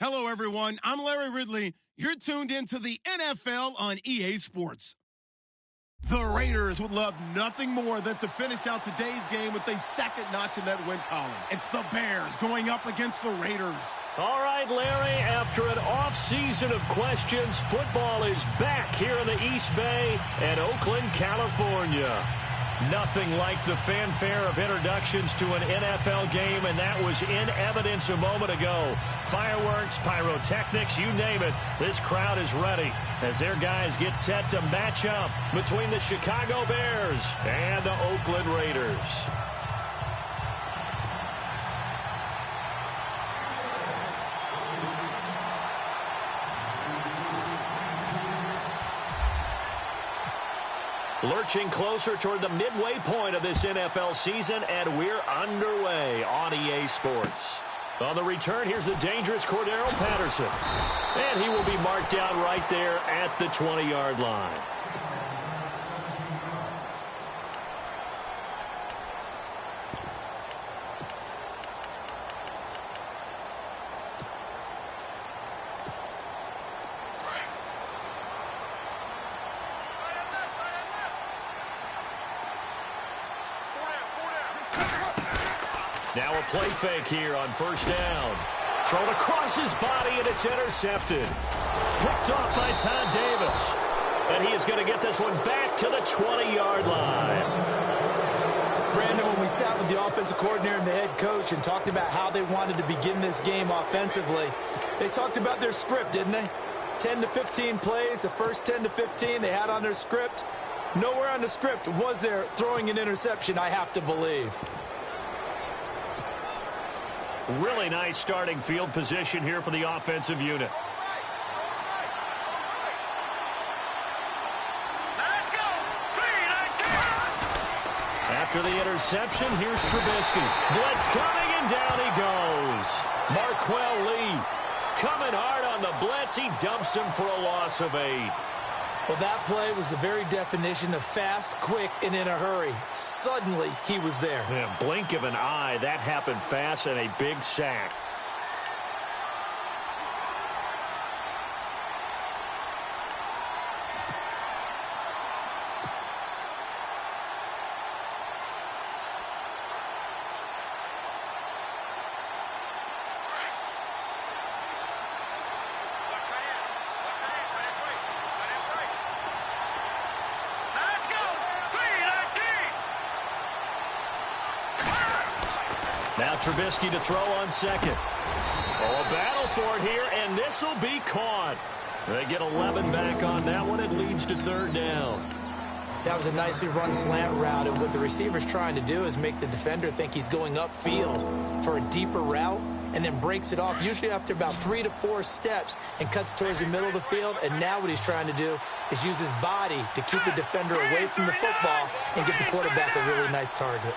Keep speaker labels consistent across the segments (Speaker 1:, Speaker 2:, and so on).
Speaker 1: Hello, everyone. I'm Larry Ridley. You're tuned into the NFL on EA Sports. The Raiders would love nothing more than to finish out today's game with a second notch in that win column. It's the Bears going up against the Raiders.
Speaker 2: All right, Larry, after an off-season of questions, football is back here in the East Bay and Oakland, California. Nothing like the fanfare of introductions to an NFL game, and that was in evidence a moment ago. Fireworks, pyrotechnics, you name it. This crowd is ready as their guys get set to match up between the Chicago Bears and the Oakland Raiders. Lurching closer toward the midway point of this NFL season, and we're underway on EA Sports. On the return, here's the dangerous Cordero Patterson. And he will be marked down right there at the 20-yard line. Now a play fake here on first down. Thrown across his body, and it's intercepted. Picked off by Todd Davis. And he is going to get this one back to the 20-yard line.
Speaker 3: Brandon, when we sat with the offensive coordinator and the head coach and talked about how they wanted to begin this game offensively, they talked about their script, didn't they? 10 to 15 plays, the first 10 to 15 they had on their script. Nowhere on the script was there throwing an interception, I have to believe.
Speaker 2: Really nice starting field position here for the offensive unit. After the interception, here's Trubisky. Blitz coming, and down he goes. Marquell Lee coming hard on the blitz. He dumps him for a loss of 8.
Speaker 3: Well, that play was the very definition of fast, quick, and in a hurry. Suddenly, he was there.
Speaker 2: Yeah, blink of an eye, that happened fast, and a big sack. Now Trubisky to throw on second. Oh, a battle for it here, and this will be caught. They get 11 back on that one. It leads to third down.
Speaker 3: That was a nicely run slant route, and what the receiver's trying to do is make the defender think he's going upfield for a deeper route, and then breaks it off, usually after about 3 to 4 steps, and cuts towards the middle of the field. And now what he's trying to do is use his body to keep the defender away from the football and give the quarterback a really nice target.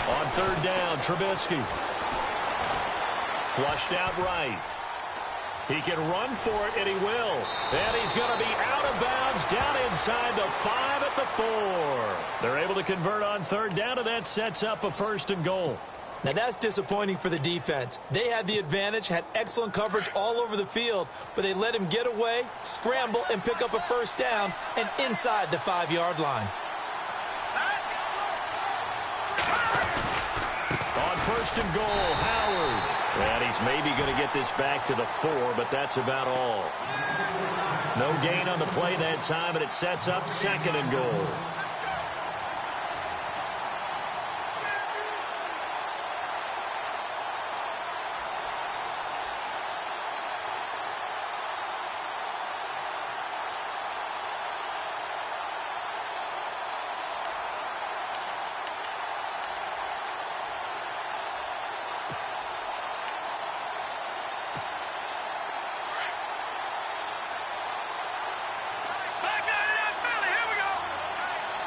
Speaker 2: On third down, Trubisky. Flushed out right. He can run for it, and he will. And he's going to be out of bounds down inside the 5 at the 4. They're able to convert on third down, and that sets up a 1st and goal.
Speaker 3: Now, that's disappointing for the defense. They had the advantage, had excellent coverage all over the field, but they let him get away, scramble, and pick up a 1st down, and inside the 5-yard line.
Speaker 2: On 1st and goal, Howard. And he's maybe going to get this back to the 4, but that's about all. No gain on the play that time, and it sets up 2nd and goal.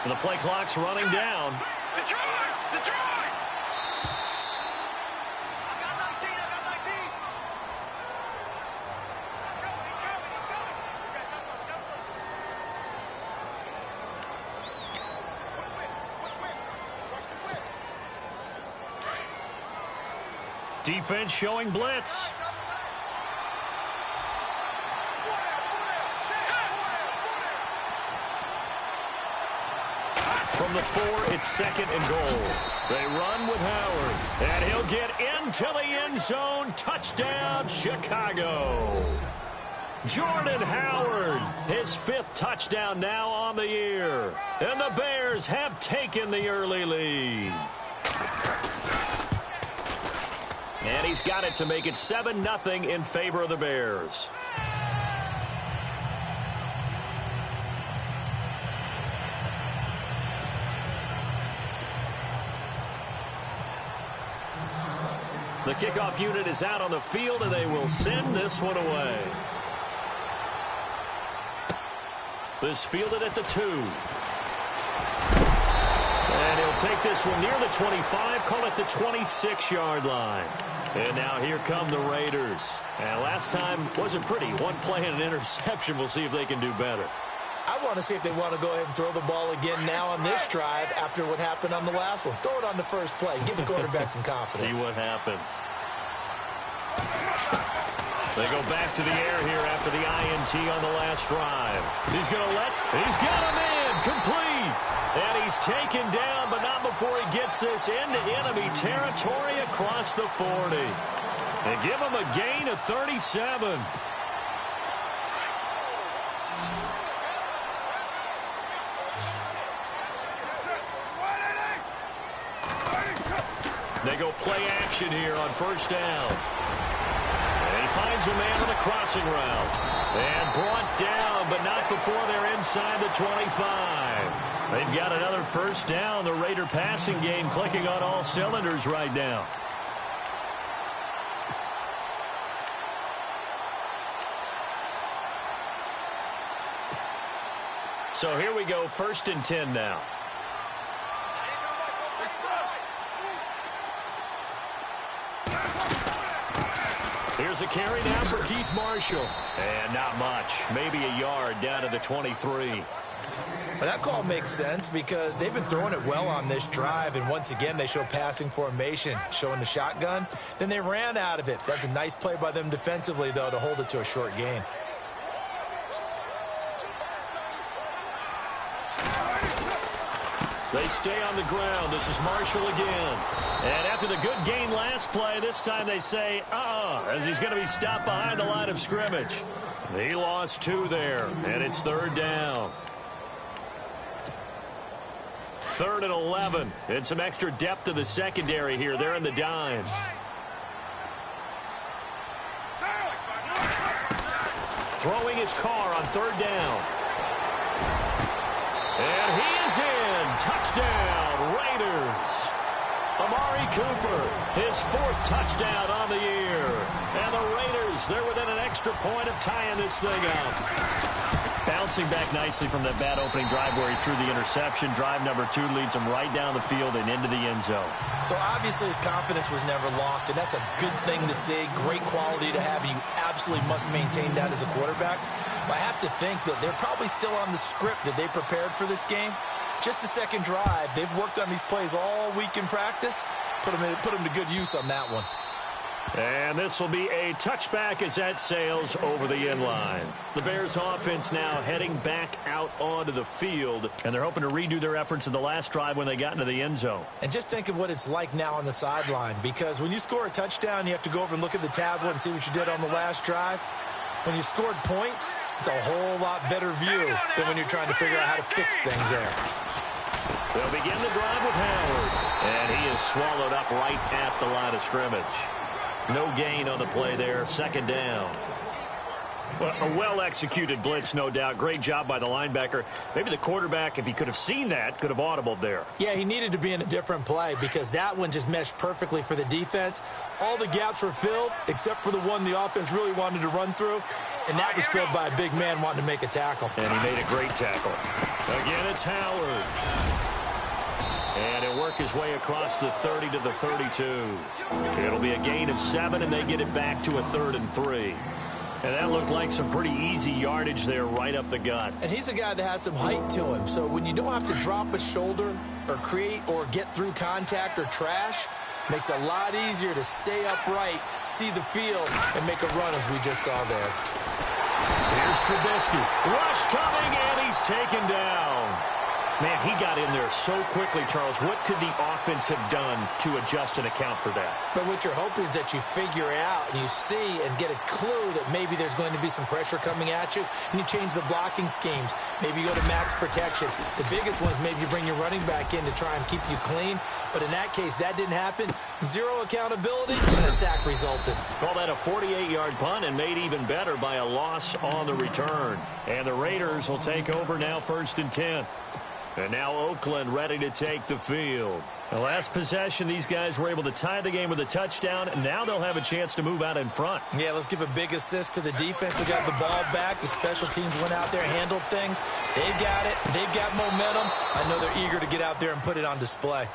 Speaker 2: The play clock's running down. defense showing blitz. From the 4, it's 2nd and goal. They run with Howard, and he'll get into the end zone. Touchdown, Chicago. Jordan Howard, his 5th touchdown now on the year. And the Bears have taken the early lead. And he's got it to make it 7-0 in favor of the Bears. The kickoff unit is out on the field, and they will send this one away. This fielded at the 2. And he'll take this one near the 25, call it the 26-yard line. And now here come the Raiders. And last time wasn't pretty. One play and an interception. We'll see if they can do better.
Speaker 3: I want to see if they want to go ahead and throw the ball again now on this drive after what happened on the last one. Throw it on the first play. Give the quarterback some confidence.
Speaker 2: See what happens. They go back to the air here after the INT on the last drive. He's got him in, complete. And he's taken down, but not before he gets this into enemy territory across the 40. They give him a gain of 37. They go play action here on first down. And he finds a man on the crossing route. And brought down, but not before they're inside the 25. They've got another first down. The Raider passing game clicking on all cylinders right now. So here we go, 1st and 10 now. Here's a carry now for Keith Marshall. And not much. Maybe a yard down to the 23.
Speaker 3: Well, that call makes sense because they've been throwing it well on this drive, and once again they show passing formation, showing the shotgun. Then they ran out of it. That's a nice play by them defensively, though, to hold it to a short gain.
Speaker 2: They stay on the ground. This is Marshall again. And after the good gain last play, this time they say, as he's going to be stopped behind the line of scrimmage. He lost 2 there, and it's 3rd down. 3rd and 11. And some extra depth to the secondary here. They're in the dime. Throwing his car on 3rd down. And he is in. Touchdown, Raiders. Amari Cooper, his 4th touchdown on the year. And the Raiders, they're within an extra point of tying this thing up. Bouncing back nicely from that bad opening drive where he threw the interception. Drive number 2 leads him right down the field and into the end zone.
Speaker 3: So obviously his confidence was never lost, and that's a good thing to see. Great quality to have. You absolutely must maintain that as a quarterback. But I have to think that they're probably still on the script that they prepared for this game. Just the second drive. They've worked on these plays all week in practice. Put them to good use on that one.
Speaker 2: And this will be a touchback as that sails over the end line. The Bears offense now heading back out onto the field, and they're hoping to redo their efforts in the last drive when they got into the end zone.
Speaker 3: And just think of what it's like now on the sideline, because when you score a touchdown, you have to go over and look at the tablet and see what you did on the last drive. When you scored points, it's a whole lot better view than when you're trying to figure out how to fix things there.
Speaker 2: They'll begin the drive with Howard, and he is swallowed up right at the line of scrimmage. No gain on the play there, 2nd down. Well, a well-executed blitz, no doubt. Great job by the linebacker. Maybe the quarterback, if he could have seen that, could have audibled there.
Speaker 3: Yeah, he needed to be in a different play because that one just meshed perfectly for the defense. All the gaps were filled except for the one the offense really wanted to run through, and that was filled by a big man wanting to make a tackle.
Speaker 2: And he made a great tackle. Again, it's Howard. And he'll work his way across the 30 to the 32. It'll be a gain of 7, and they get it back to a 3rd and 3. And that looked like some pretty easy yardage there right up the gut.
Speaker 3: And he's a guy that has some height to him, so when you don't have to drop a shoulder or create or get through contact or trash, Makes it a lot easier to stay upright, see the field, and make a run as we just saw there.
Speaker 2: Here's Trubisky. Rush coming, and he's taken down. Man, he got in there so quickly, Charles. What could the offense have done to adjust and account for that?
Speaker 3: But what you're hoping is that you figure out and you see and get a clue that maybe there's going to be some pressure coming at you, and you change the blocking schemes. Maybe you go to max protection. The biggest one is maybe you bring your running back in to try and keep you clean. But in that case, that didn't happen. Zero accountability, and a sack resulted.
Speaker 2: Call that a 48-yard punt, and made even better by a loss on the return. And the Raiders will take over now, 1st and 10. And now Oakland ready to take the field. The last possession, these guys were able to tie the game with a touchdown, and now they'll have a chance to move out in front.
Speaker 3: Yeah, let's give a big assist to the defense who got the ball back. The special teams went out there and handled things. They've got it. They've got momentum. I know they're eager to get out there and put it on display.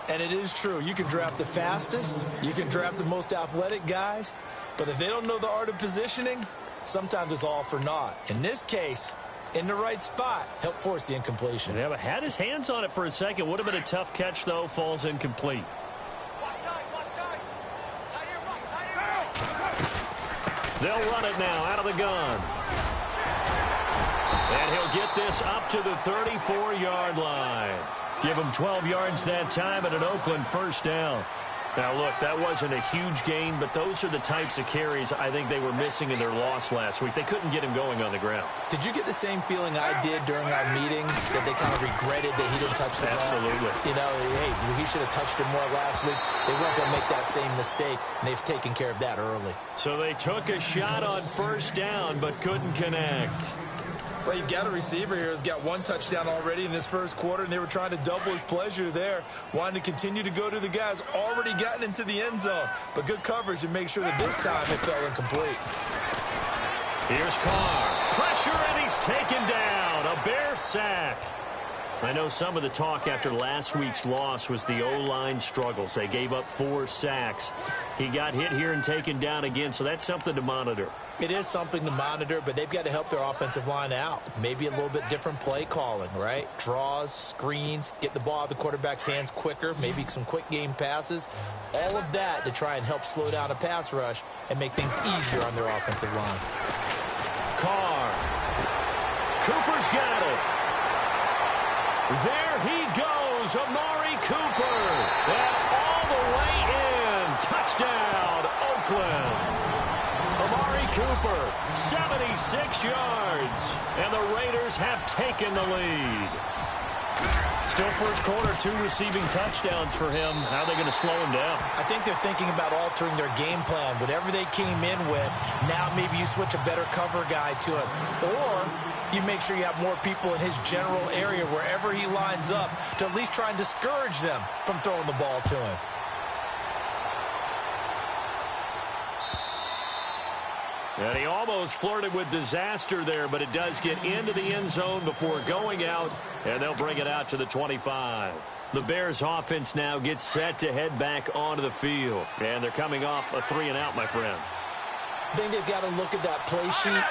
Speaker 3: And it is true. You can draft the fastest. You can draft the most athletic guys. But if they don't know the art of positioning, sometimes it's all for naught. In this case, in the right spot, help force the incompletion.
Speaker 2: Yeah, but had his hands on it for a second. Would have been a tough catch, though. Falls incomplete. They'll run it now out of the gun. And he'll get this up to the 34-yard line. Give him 12 yards that time at an Oakland 1st down. Now, look, that wasn't a huge gain, but those are the types of carries I think they were missing in their loss last week. They couldn't get him going on the ground.
Speaker 3: Did you get the same feeling I did during our meetings, that they kind of regretted that he didn't touch the ball?
Speaker 2: Absolutely.
Speaker 3: You know, hey, he should have touched it more last week. They weren't going to make that same mistake, and they've taken care of that early.
Speaker 2: So they took a shot on 1st down, but couldn't connect.
Speaker 3: Well, you've got a receiver here who's got 1 touchdown already in this 1st quarter, and they were trying to double his pleasure there, wanting to continue to go to the guys already gotten into the end zone. But good coverage to make sure that this time it fell incomplete.
Speaker 2: Here's Carr. Pressure, and he's taken down. A Bear sack. I know some of the talk after last week's loss was the O-line struggles. They gave up 4 sacks. He got hit here and taken down again, so that's something to monitor.
Speaker 3: It is something to monitor, but they've got to help their offensive line out. Maybe a little bit different play calling, right? Draws, screens, get the ball out of the quarterback's hands quicker, maybe some quick game passes. All of that to try and help slow down a pass rush and make things easier on their offensive line.
Speaker 2: Carr. Cooper's got it. There he goes, Amari Cooper. And all the way in. Touchdown, Oakland. Amari Cooper, 76 yards. And the Raiders have taken the lead. Still 1st quarter, 2 receiving touchdowns for him. How are they going to slow him down?
Speaker 3: I think they're thinking about altering their game plan. Whatever they came in with, now maybe you switch a better cover guy to it. Or you make sure you have more people in his general area wherever he lines up to at least try and discourage them from throwing the ball to him.
Speaker 2: And he almost flirted with disaster there, but it does get into the end zone before going out, and they'll bring it out to the 25. The Bears offense now gets set to head back onto the field, and they're coming off a 3-and-out, my friend.
Speaker 3: I think they've got to look at that play sheet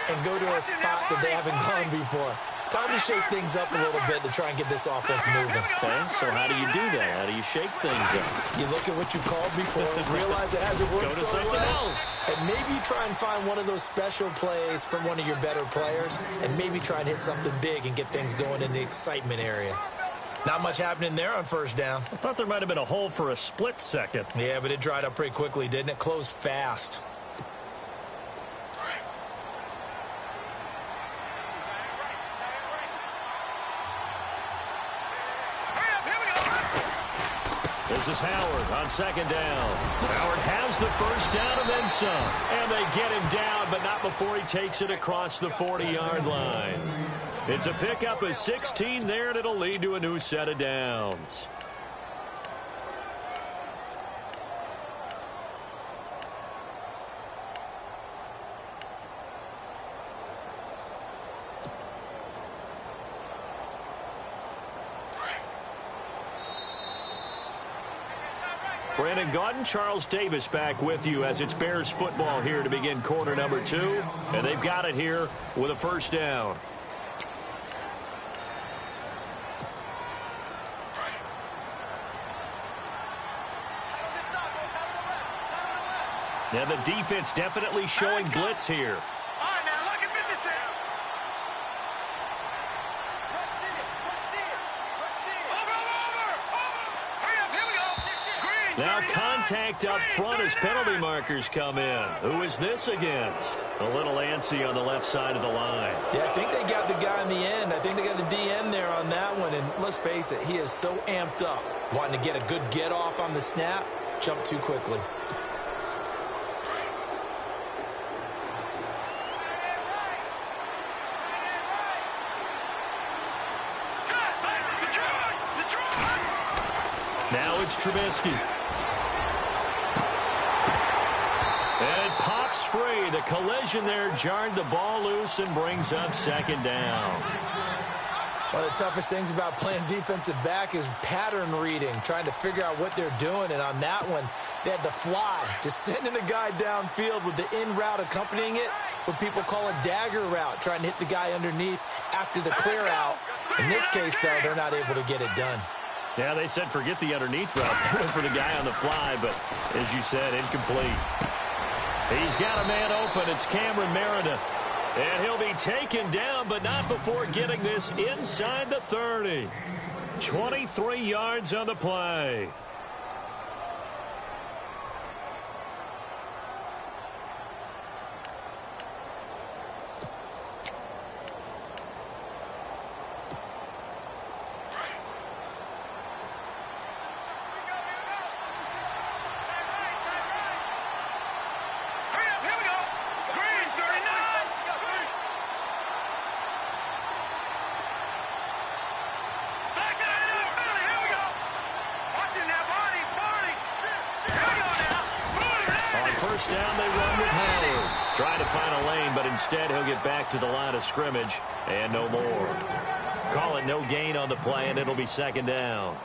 Speaker 3: and go to a spot that they haven't gone before. Time to shake things up a little bit to try and get this offense moving.
Speaker 2: Okay, so how do you do that? How do you shake things up?
Speaker 3: You look at what you called before, realize it hasn't worked
Speaker 2: Go to
Speaker 3: so
Speaker 2: something
Speaker 3: well,
Speaker 2: else.
Speaker 3: and maybe you try and find one of those special plays from one of your better players, and maybe try and hit something big and get things going in the excitement area. Not much happening there on 1st down.
Speaker 2: I thought there might have been a hole for a split second.
Speaker 3: Yeah, but it dried up pretty quickly, didn't it? Closed fast.
Speaker 2: This is Howard on 2nd down. Howard has the 1st down and then some. And they get him down, but not before he takes it across the 40-yard line. It's a pickup of 16 there, and it'll lead to a new set of downs. Brandon Gaudin, Charles Davis back with you as it's Bears football here to begin quarter number 2. And they've got it here with a 1st down. And the defense definitely showing blitz here. Now contact up front as penalty markers come in. Who is this against? A little antsy on the left side of the line.
Speaker 3: Yeah, I think they got the guy in the end. I think they got the DN there on that one. And let's face it, he is so amped up, wanting to get a good get off on the snap, jump too quickly.
Speaker 2: Now it's Trubisky. And it pops free. The collision there jarred the ball loose and brings up second down.
Speaker 3: One of the toughest things about playing defensive back is pattern reading, trying to figure out what they're doing. And on that one, they had the fly, just sending a guy downfield with the in route accompanying it, what people call a dagger route, trying to hit the guy underneath after the clear out. In this case, though, they're not able to get it done.
Speaker 2: Yeah, they said forget the underneath route. They went for the guy on the fly, but as you said, incomplete. He's got a man open. It's Cameron Meredith. And he'll be taken down, but not before getting this inside the 30. 23 yards on the play. First down, they run with Howard. Trying to find a lane, but instead he'll get back to the line of scrimmage and no more. Call it no gain on the play, and it'll be second down.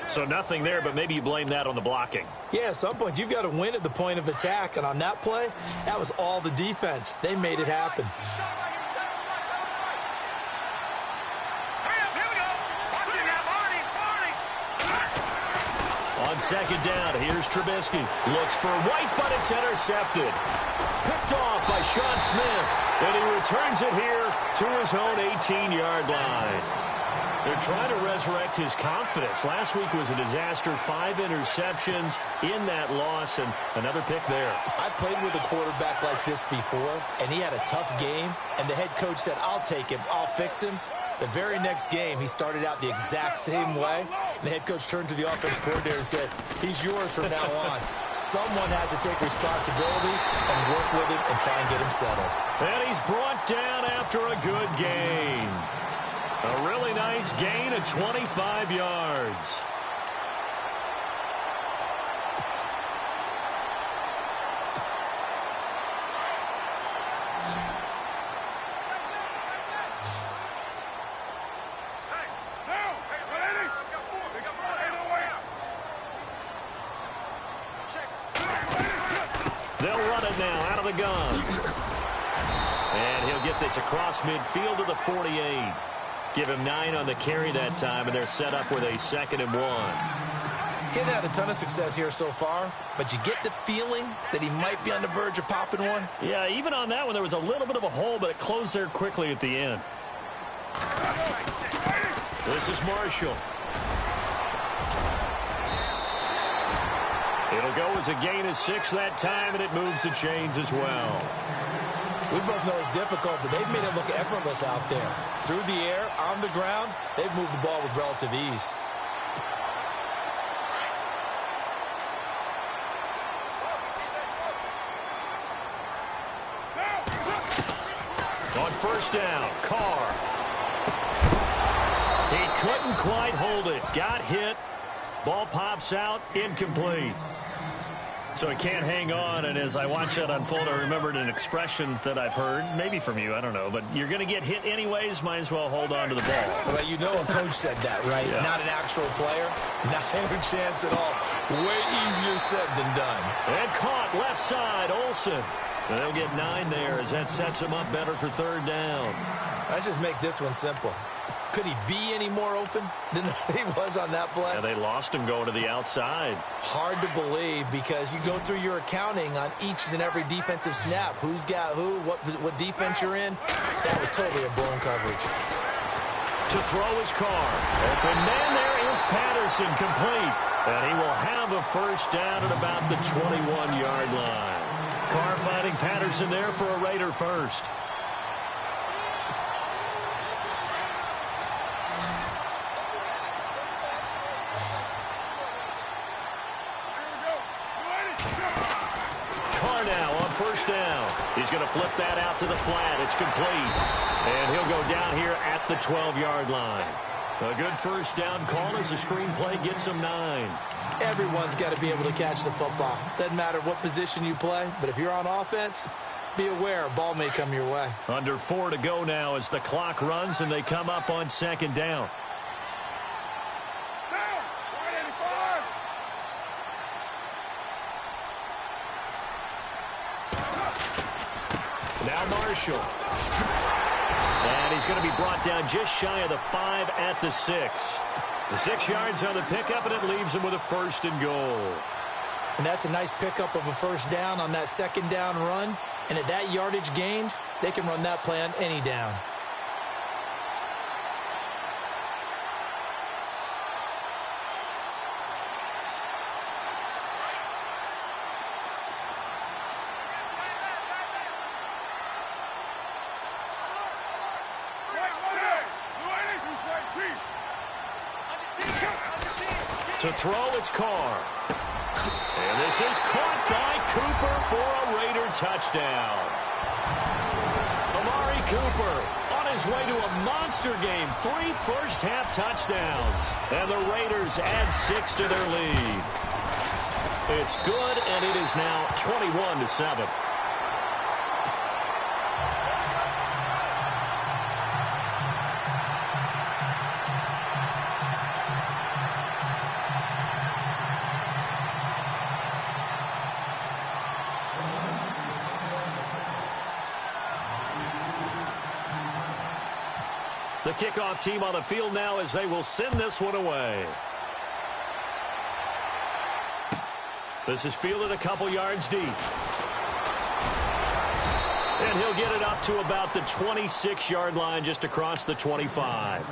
Speaker 2: So nothing there, but maybe you blame that on the blocking.
Speaker 3: Yeah, at some point, you've got to win at the point of attack. And on that play, that was all the defense. They made it happen.
Speaker 2: On second down, here's Trubisky. Looks for White, but it's intercepted. Picked off by Sean Smith. And he returns it here to his own 18-yard line. They're trying to resurrect his confidence. Last week was a disaster. 5 interceptions in that loss, and another pick there.
Speaker 3: I played with a quarterback like this before, and he had a tough game, and the head coach said, I'll take him, I'll fix him. The very next game, he started out the exact same way. And the head coach turned to the offense coordinator and said, he's yours from now on. Someone has to take responsibility and work with him and try and get him settled.
Speaker 2: And he's brought down after a good gain. A really nice gain of 25 yards. They'll run it now out of the gun. And he'll get this across midfield to the 48. Give him 9 on the carry that time, and they're set up with a 2nd and 1.
Speaker 3: Getting had a ton of success here so far, but you get the feeling that he might be on the verge of popping one.
Speaker 2: Yeah, even on that one, there was a little bit of a hole, but it closed there quickly at the end. This is Marshall. It'll go as a gain of 6 that time, and it moves the chains as well.
Speaker 3: We both know it's difficult, but they've made it look effortless out there. Through the air, on the ground, they've moved the ball with relative ease.
Speaker 2: On first down, Carr. He couldn't quite hold it. Got hit. Ball pops out, incomplete. So he can't hang on, and as I watch that unfold, I remembered an expression that I've heard, maybe from you, I don't know, but you're going to get hit anyways, might as well hold on to the ball.
Speaker 3: Well, you know a coach said that, right? Yeah. Not an actual player. Not a chance at all. Way easier said than done.
Speaker 2: And caught left side, Olsen. And they'll get 9 there as that sets him up better for 3rd down.
Speaker 3: Let's just make this one simple. Could he be any more open than he was on that play?
Speaker 2: Yeah, they lost him going to the outside.
Speaker 3: Hard to believe because you go through your accounting on each and every defensive snap. Who's got who, what defense you're in. That was totally a blown coverage.
Speaker 2: To throw his Carr. Open man, there is Patterson, complete. And he will have a first down at about the 21-yard line. Carr finding Patterson there for a Raider first. Carr now on first down. He's going to flip that out to the flat. It's complete. And he'll go down here at the 12-yard line. A good first down call as the screenplay gets him 9.
Speaker 3: Everyone's got to be able to catch the football. Doesn't matter what position you play, but if you're on offense, be aware a ball may come your way.
Speaker 2: Under 4 to go now as the clock runs and they come up on second down. Now Marshall. And he's going to be brought down just shy of the 5 at the 6. The 6 yards on the pickup, and it leaves him with a first and goal.
Speaker 3: And that's a nice pickup of a first down on that second down run. And at that yardage gained, they can run that play on any down.
Speaker 2: To throw, it's Carr. And this is caught by Cooper for a Raider touchdown. Amari Cooper on his way to a monster game. 3 first-half touchdowns. And the Raiders add 6 to their lead. It's good, and it is now 21-7. The kickoff team on the field now as they will send this one away. This is fielded a couple yards deep. And he'll get it up to about the 26-yard line just across the 25.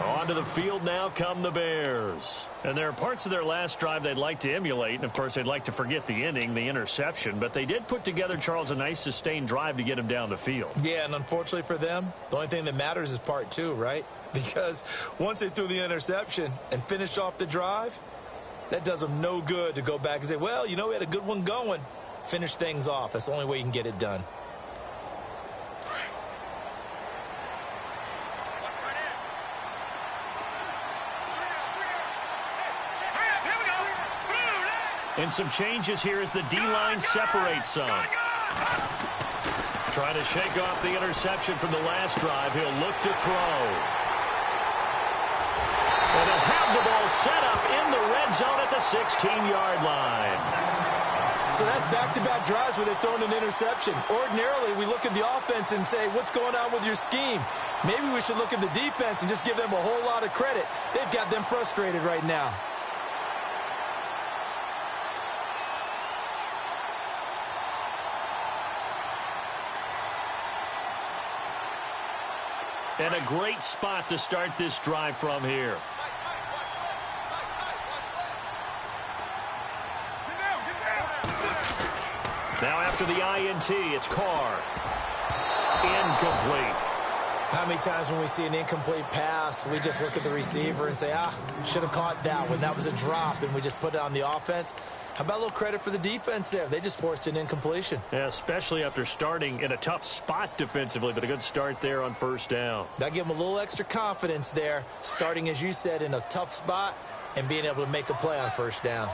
Speaker 2: Onto the field now come the Bears. And there are parts of their last drive they'd like to emulate. And, of course, they'd like to forget the inning, the interception. But they did put together, Charles, a nice sustained drive to get him down the field.
Speaker 3: Yeah, and unfortunately for them, the only thing that matters is part 2, right? Because once they threw the interception and finished off the drive, that does them no good to go back and say, well, you know, we had a good one going. Finish things off. That's the only way you can get it done.
Speaker 2: And some changes here as the D-line separates some. Trying to shake off the interception from the last drive. He'll look to throw. And he'll have the ball set up in the red zone at the 16-yard line.
Speaker 3: So that's back-to-back drives where they've thrown an interception. Ordinarily, we look at the offense and say, what's going on with your scheme? Maybe we should look at the defense and just give them a whole lot of credit. They've got them frustrated right now.
Speaker 2: And a great spot to start this drive from here. Now after the INT, it's Carr. Incomplete.
Speaker 3: How many times when we see an incomplete pass, we just look at the receiver and say, should have caught that one. That was a drop, and we just put it on the offense. How about a little credit for the defense there? They just forced an incompletion.
Speaker 2: Yeah, especially after starting in a tough spot defensively, but a good start there on first down.
Speaker 3: That gave them a little extra confidence there, starting, as you said, in a tough spot and being able to make a play on first down.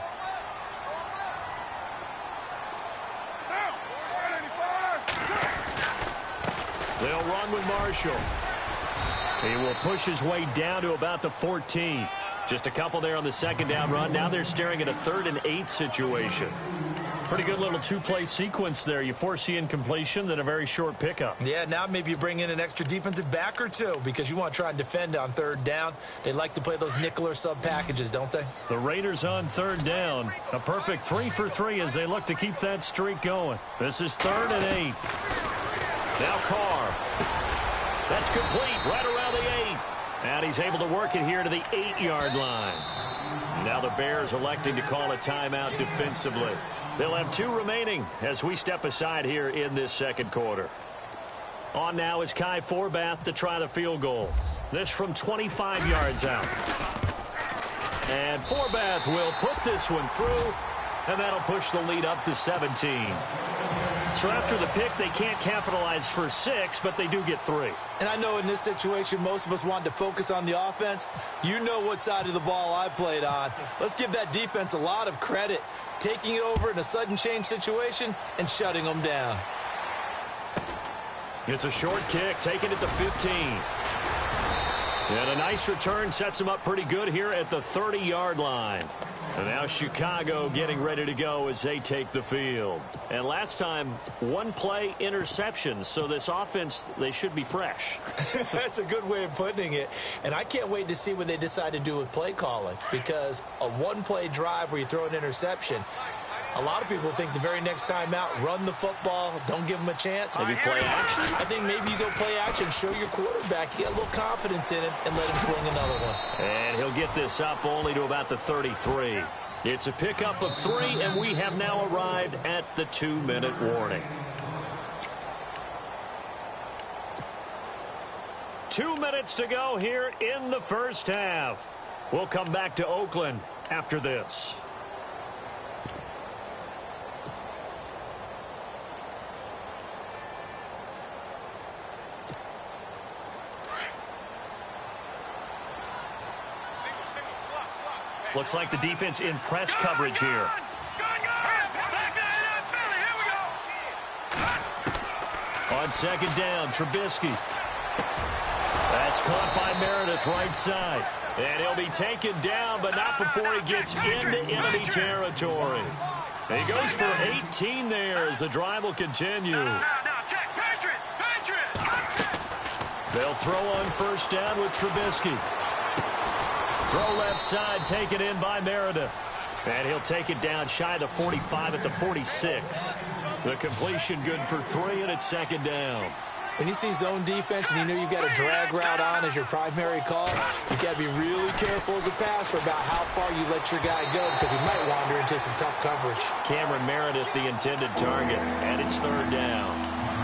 Speaker 2: They'll run with Marshall. He will push his way down to about the 14. Just a couple there on the second down run. Now they're staring at a 3rd and 8 situation. Pretty good little two-play sequence there. You force the incompletion, then a very short pickup.
Speaker 3: Yeah, now maybe you bring in an extra defensive back or two because you want to try and defend on third down. They like to play those nickel or sub packages, don't they?
Speaker 2: The Raiders on third down. A perfect 3 for 3 as they look to keep that streak going. This is 3rd and 8. Now Carr. That's complete right around the 8. And he's able to work it here to the 8-yard line. Now the Bears electing to call a timeout defensively. They'll have 2 remaining as we step aside here in this second quarter. On now is Kai Forbath to try the field goal. This from 25 yards out. And Forbath will put this one through, and that'll push the lead up to 17. So after the pick, they can't capitalize for 6, but they do get 3.
Speaker 3: And I know in this situation, most of us want to focus on the offense. You know what side of the ball I played on. Let's give that defense a lot of credit, taking it over in a sudden change situation and shutting them down.
Speaker 2: It's a short kick, taking it to 15. And a nice return sets them up pretty good here at the 30-yard line. And now Chicago getting ready to go as they take the field. And last time, 1 play interception. So this offense, they should be fresh.
Speaker 3: That's a good way of putting it. And I can't wait to see what they decide to do with play calling. Because a 1-play drive where you throw an interception, a lot of people think the very next time out, run the football, don't give them a chance.
Speaker 2: Maybe play action?
Speaker 3: I think maybe you go play action, show your quarterback, get a little confidence in him, and let him fling another one.
Speaker 2: And he'll get this up only to about the 33. It's a pickup of 3, and we have now arrived at the 2-minute warning. 2 minutes to go here in the first half. We'll come back to Oakland after this. Looks like the defense in press coverage here. On second down, Trubisky. That's caught by Meredith right side. And he'll be taken down, but not before he gets into enemy territory. He goes for 18 there as the drive will continue. They'll throw on first down with Trubisky. Throw left side, taken in by Meredith. And he'll take it down shy of the 45 at the 46. The completion good for 3, and it's second down.
Speaker 3: When you see zone defense and you know you've got a drag route on as your primary call, you've got to be really careful as a passer about how far you let your guy go because he might wander into some tough coverage.
Speaker 2: Cameron Meredith, the intended target, and it's third down.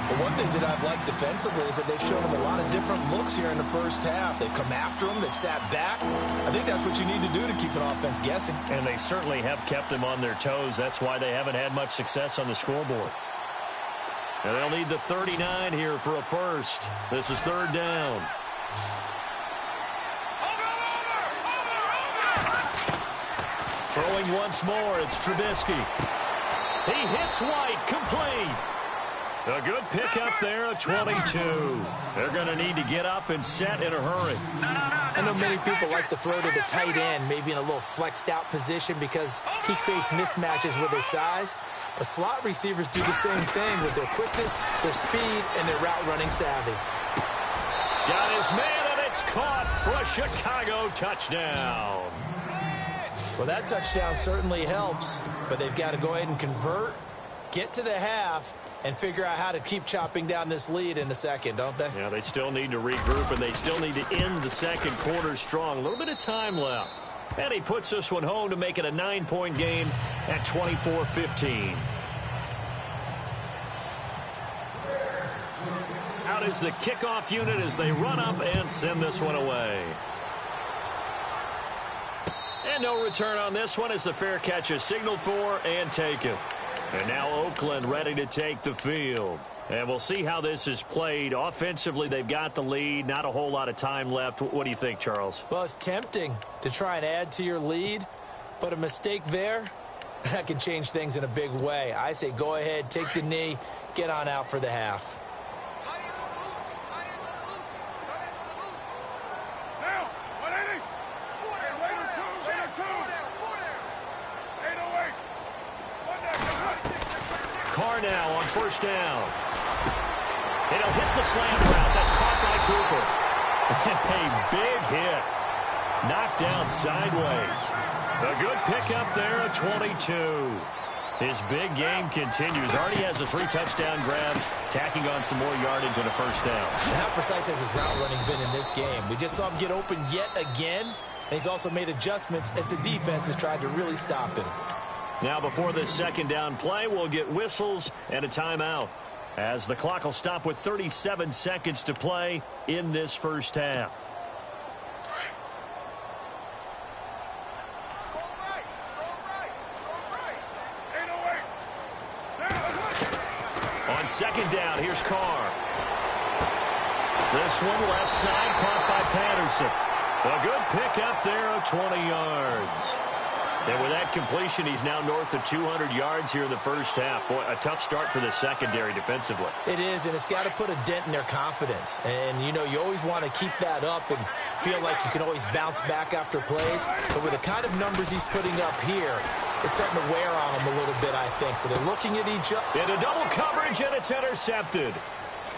Speaker 3: But one thing that I've liked defensively is that they've shown them a lot of different looks here in the first half. They've come after them. They've sat back. I think that's what you need to do to keep an offense guessing.
Speaker 2: And they certainly have kept them on their toes. That's why they haven't had much success on the scoreboard. And they'll need the 39 here for a first. This is third down. Throwing once more, it's Trubisky. He hits White, complete. A good pickup there at 22. They're going to need to get up and set in a hurry.
Speaker 3: I know many people like to throw to the tight end, maybe in a little flexed out position because he creates mismatches with his size. But slot receivers do the same thing with their quickness, their speed, and their route running savvy.
Speaker 2: Got his man, and it's caught for a Chicago touchdown.
Speaker 3: Well, that touchdown certainly helps, but they've got to go ahead and convert, get to the half, and figure out how to keep chopping down this lead in the second, don't they?
Speaker 2: Yeah, they still need to regroup, and they still need to end the second quarter strong. A little bit of time left. And he puts this one home to make it a 9-point game at 24-15. Out is the kickoff unit as they run up and send this one away. And no return on this one as the fair catch is signaled for and taken. And now Oakland ready to take the field. And we'll see how this is played. Offensively, they've got the lead. Not a whole lot of time left. What do you think, Charles?
Speaker 3: Well, it's tempting to try and add to your lead, but a mistake there, that can change things in a big way. I say go ahead, take the knee, get on out for the half.
Speaker 2: Carr now on first down. It'll hit the slant route. That's caught by Cooper. A big hit. Knocked down sideways. A good pickup there at 22. His big game continues. Already has the 3 touchdown grabs, tacking on some more yardage and a first down.
Speaker 3: And how precise has his route running been in this game? We just saw him get open yet again, and he's also made adjustments as the defense has tried to really stop him.
Speaker 2: Now before this second down play, we'll get whistles and a timeout, as the clock will stop with 37 seconds to play in this first half. On second down, here's Carr. This one left side, caught by Patterson. A good pickup there of 20 yards. And with that completion, he's now north of 200 yards here in the first half. Boy, a tough start for the secondary defensively.
Speaker 3: It is, and it's got to put a dent in their confidence. And, you know, you always want to keep that up and feel like you can always bounce back after plays. But with the kind of numbers he's putting up here, it's starting to wear on them a little bit, I think. So they're looking at each other.
Speaker 2: Into double coverage, and it's intercepted.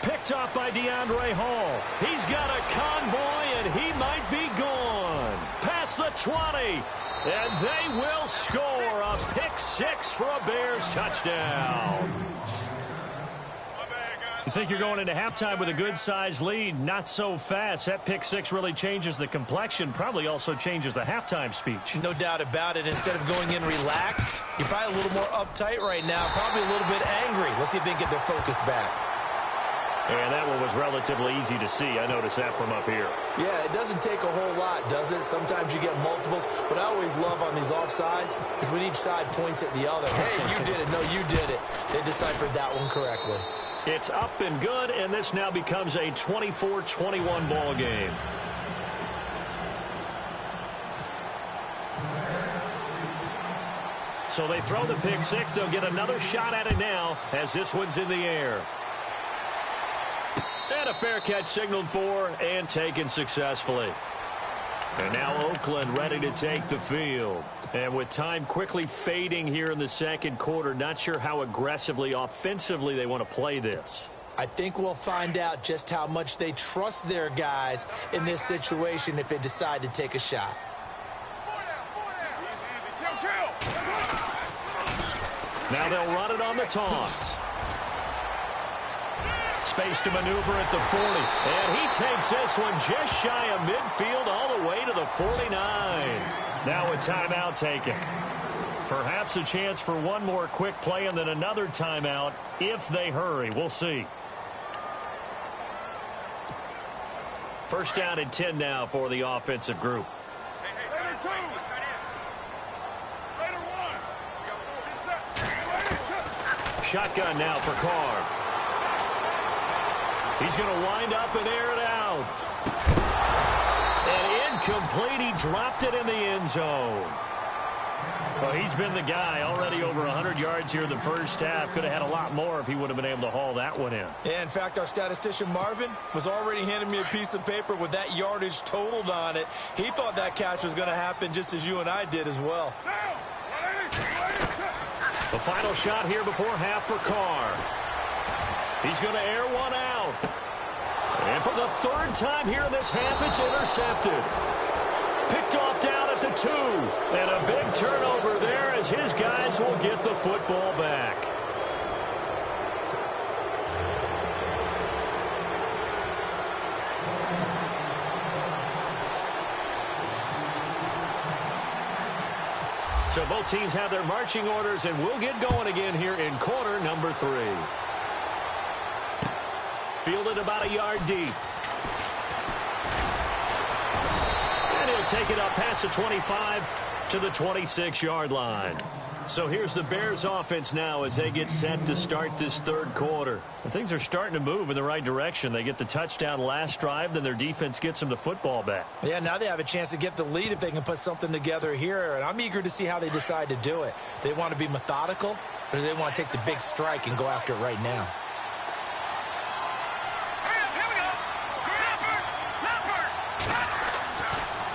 Speaker 2: Picked off by DeAndre Hall. He's got a convoy, and he might be gone. Past the 20. And they will score a pick-6 for a Bears touchdown. You think you're going into halftime with a good-sized lead? Not so fast. That pick-6 really changes the complexion, probably also changes the halftime speech.
Speaker 3: No doubt about it. Instead of going in relaxed, you're probably a little more uptight right now, probably a little bit angry. Let's see if they can get their focus back.
Speaker 2: And that one was relatively easy to see. I noticed that from up here.
Speaker 3: Yeah, it doesn't take a whole lot, does it? Sometimes you get multiples. What I always love on these offsides is when each side points at the other. Hey, you did it. No, you did it. They deciphered that one correctly.
Speaker 2: It's up and good, and this now becomes a 24-21 ball game. So they throw the pick-6. They'll get another shot at it now as this one's in the air. And a fair catch signaled for and taken successfully. And now Oakland ready to take the field. And with time quickly fading here in the second quarter, not sure how aggressively, offensively they want to play this.
Speaker 3: I think we'll find out just how much they trust their guys in this situation if they decide to take a shot.
Speaker 2: Now they'll run it on the toss. Space to maneuver at the 40. And he takes this one just shy of midfield all the way to the 49. Now a timeout taken. Perhaps a chance for one more quick play and then another timeout if they hurry. We'll see. First down and 10 now for the offensive group. Shotgun now for Carr. He's going to wind up and air it out. And incomplete. He dropped it in the end zone. Well, he's been the guy already over 100 yards here in the first half. Could have had a lot more if he would have been able to haul that one in.
Speaker 3: Yeah, in fact, our statistician Marvin was already handing me a piece of paper with that yardage totaled on it. He thought that catch was going to happen just as you and I did as well.
Speaker 2: The final shot here before half for Carr. He's going to air one out. And for the third time here in this half, it's intercepted. Picked off down at the 2. And a big turnover there as his guys will get the football back. So both teams have their marching orders, and we'll get going again here in quarter number 3. Fielded about a yard deep. And he'll take it up past the 25 to the 26-yard line. So here's the Bears offense now as they get set to start this third quarter. And things are starting to move in the right direction. They get the touchdown last drive, then their defense gets them the football back.
Speaker 3: Yeah, now they have a chance to get the lead if they can put something together here. And I'm eager to see how they decide to do it. Do they want to be methodical, or do they want to take the big strike and go after it right now?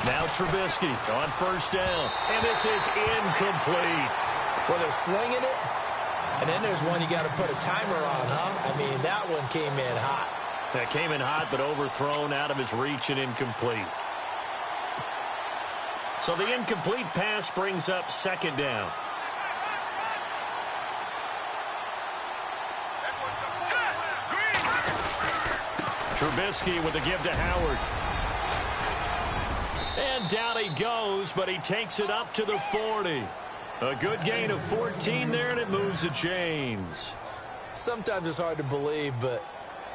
Speaker 2: Now Trubisky on first down. And this is incomplete.
Speaker 3: Well, they're slinging it, And then there's one you got to put a timer on, huh? I mean, that one came in hot.
Speaker 2: That came in hot, but overthrown out of his reach and incomplete. So the incomplete pass brings up second down. Trubisky with the give to Howard. And down he goes, but he takes it up to the 40. A good gain of 14 there, and it moves the chains.
Speaker 3: Sometimes it's hard to believe, but